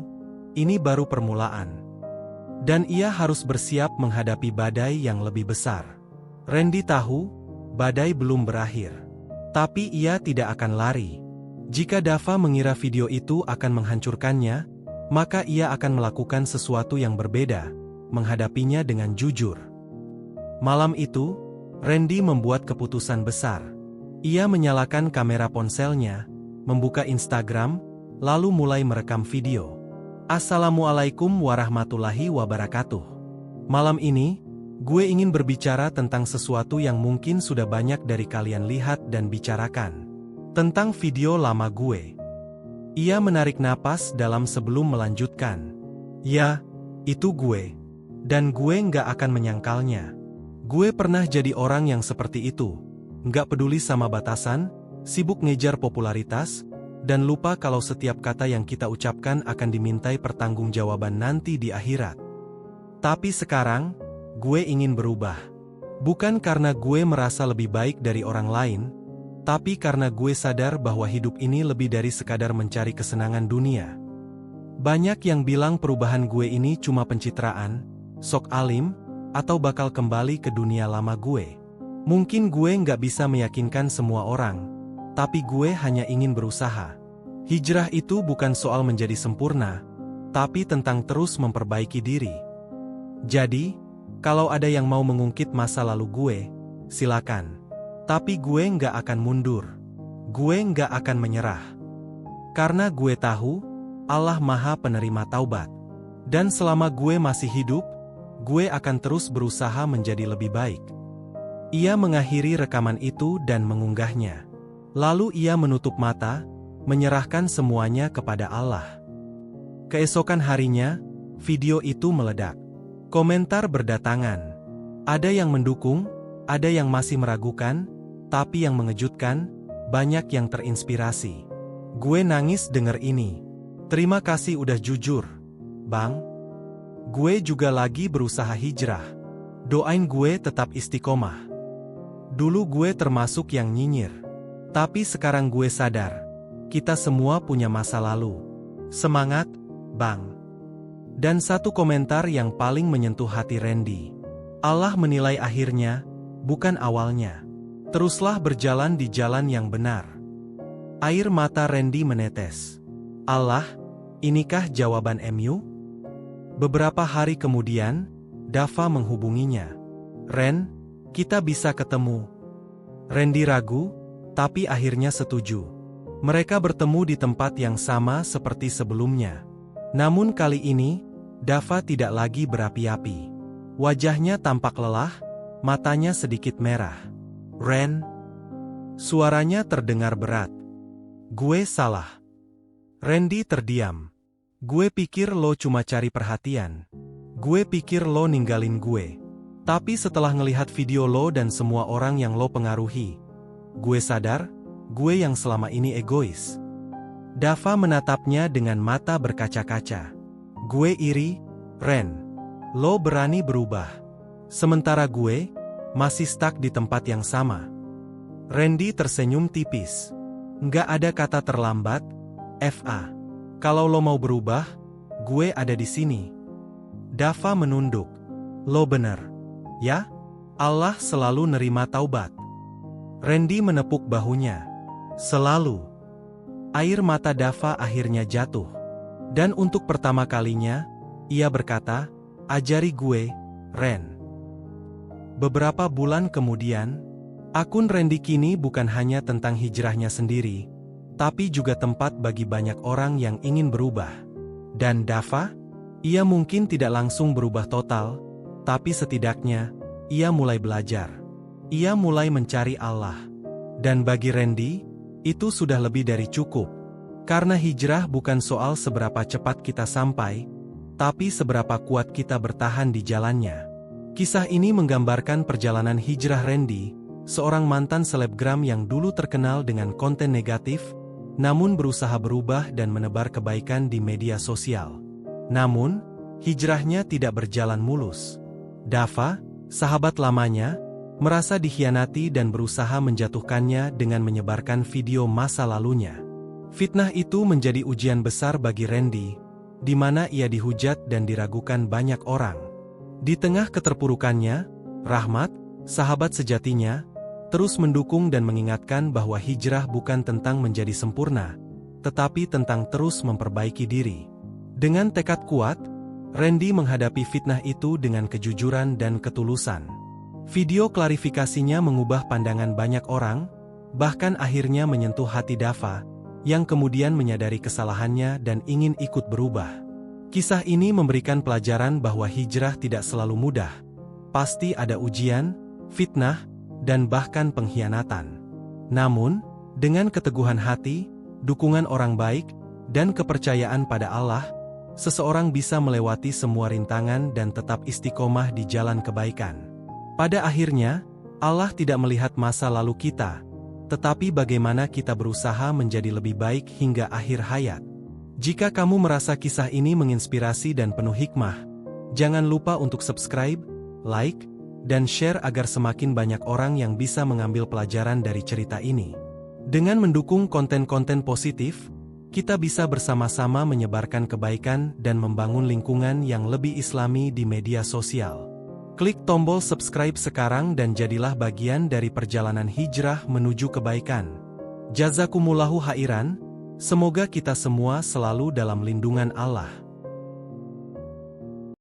ini baru permulaan. Dan ia harus bersiap menghadapi badai yang lebih besar." Randy tahu, badai belum berakhir. Tapi ia tidak akan lari. Jika Dava mengira video itu akan menghancurkannya, maka ia akan melakukan sesuatu yang berbeda, menghadapinya dengan jujur. Malam itu, Randy membuat keputusan besar. Ia menyalakan kamera ponselnya, membuka Instagram, lalu mulai merekam video. "Assalamualaikum warahmatullahi wabarakatuh. Malam ini, gue ingin berbicara tentang sesuatu yang mungkin sudah banyak dari kalian lihat dan bicarakan. Tentang video lama gue." Ia menarik napas dalam sebelum melanjutkan. "Ya, itu gue. Dan gue nggak akan menyangkalnya. Gue pernah jadi orang yang seperti itu. Nggak peduli sama batasan, sibuk ngejar popularitas, dan lupa kalau setiap kata yang kita ucapkan akan dimintai pertanggungjawaban nanti di akhirat. Tapi sekarang, gue ingin berubah. Bukan karena gue merasa lebih baik dari orang lain, tapi karena gue sadar bahwa hidup ini lebih dari sekadar mencari kesenangan dunia. Banyak yang bilang perubahan gue ini cuma pencitraan, sok alim, atau bakal kembali ke dunia lama gue. Mungkin gue nggak bisa meyakinkan semua orang, tapi gue hanya ingin berusaha. Hijrah itu bukan soal menjadi sempurna, tapi tentang terus memperbaiki diri. Jadi, kalau ada yang mau mengungkit masa lalu gue, silakan. Tapi gue nggak akan mundur. Gue nggak akan menyerah. Karena gue tahu, Allah Maha Penerima Taubat. Dan selama gue masih hidup, gue akan terus berusaha menjadi lebih baik." Ia mengakhiri rekaman itu dan mengunggahnya. Lalu ia menutup mata, menyerahkan semuanya kepada Allah. Keesokan harinya, video itu meledak. Komentar berdatangan. Ada yang mendukung, ada yang masih meragukan, tapi yang mengejutkan, banyak yang terinspirasi. "Gue nangis denger ini. Terima kasih udah jujur, Bang. Gue juga lagi berusaha hijrah. Doain gue tetap istiqomah. Dulu gue termasuk yang nyinyir. Tapi sekarang gue sadar, kita semua punya masa lalu. Semangat, Bang." Dan satu komentar yang paling menyentuh hati Randy. "Allah menilai akhirnya, bukan awalnya. Teruslah berjalan di jalan yang benar." Air mata Randy menetes. "Allah, inikah jawaban MU?" Beberapa hari kemudian, Dava menghubunginya. "Ren, kita bisa ketemu." Randy ragu, tapi akhirnya setuju. Mereka bertemu di tempat yang sama seperti sebelumnya. Namun kali ini, Dava tidak lagi berapi-api. Wajahnya tampak lelah, matanya sedikit merah. "Ren?" Suaranya terdengar berat. "Gue salah." Randy terdiam. "Gue pikir lo cuma cari perhatian. Gue pikir lo ninggalin gue. Tapi setelah ngelihat video lo dan semua orang yang lo pengaruhi, gue sadar, gue yang selama ini egois." Dava menatapnya dengan mata berkaca-kaca. "Gue iri, Ren. Lo berani berubah. Sementara gue, masih stuck di tempat yang sama." Randy tersenyum tipis. "Nggak ada kata terlambat, Fa. Kalau lo mau berubah, gue ada di sini." Dava menunduk. "Lo bener. Ya? Allah selalu nerima taubat." Randy menepuk bahunya. "Selalu." Air mata Dava akhirnya jatuh. Dan untuk pertama kalinya, ia berkata, "Ajari gue, Ren." Beberapa bulan kemudian, akun Randy kini bukan hanya tentang hijrahnya sendiri, tapi juga tempat bagi banyak orang yang ingin berubah. Dan Dava? Ia mungkin tidak langsung berubah total, tapi setidaknya, ia mulai belajar. Ia mulai mencari Allah. Dan bagi Randy, itu sudah lebih dari cukup. Karena hijrah bukan soal seberapa cepat kita sampai, tapi seberapa kuat kita bertahan di jalannya. Kisah ini menggambarkan perjalanan hijrah Randy, seorang mantan selebgram yang dulu terkenal dengan konten negatif, namun berusaha berubah dan menebar kebaikan di media sosial. Namun, hijrahnya tidak berjalan mulus. Dava, sahabat lamanya, merasa dikhianati dan berusaha menjatuhkannya dengan menyebarkan video masa lalunya. Fitnah itu menjadi ujian besar bagi Randy, di mana ia dihujat dan diragukan banyak orang. Di tengah keterpurukannya, Rahmat, sahabat sejatinya, terus mendukung dan mengingatkan bahwa hijrah bukan tentang menjadi sempurna, tetapi tentang terus memperbaiki diri. Dengan tekad kuat, Randy menghadapi fitnah itu dengan kejujuran dan ketulusan. Video klarifikasinya mengubah pandangan banyak orang, bahkan akhirnya menyentuh hati Dava, yang kemudian menyadari kesalahannya dan ingin ikut berubah. Kisah ini memberikan pelajaran bahwa hijrah tidak selalu mudah. Pasti ada ujian, fitnah, dan bahkan pengkhianatan. Namun, dengan keteguhan hati, dukungan orang baik, dan kepercayaan pada Allah, seseorang bisa melewati semua rintangan dan tetap istiqomah di jalan kebaikan. Pada akhirnya, Allah tidak melihat masa lalu kita, tetapi bagaimana kita berusaha menjadi lebih baik hingga akhir hayat. Jika kamu merasa kisah ini menginspirasi dan penuh hikmah, jangan lupa untuk subscribe, like, dan share agar semakin banyak orang yang bisa mengambil pelajaran dari cerita ini. Dengan mendukung konten-konten positif, kita bisa bersama-sama menyebarkan kebaikan dan membangun lingkungan yang lebih islami di media sosial. Klik tombol subscribe sekarang dan jadilah bagian dari perjalanan hijrah menuju kebaikan. Jazakumullahu khairan, semoga kita semua selalu dalam lindungan Allah.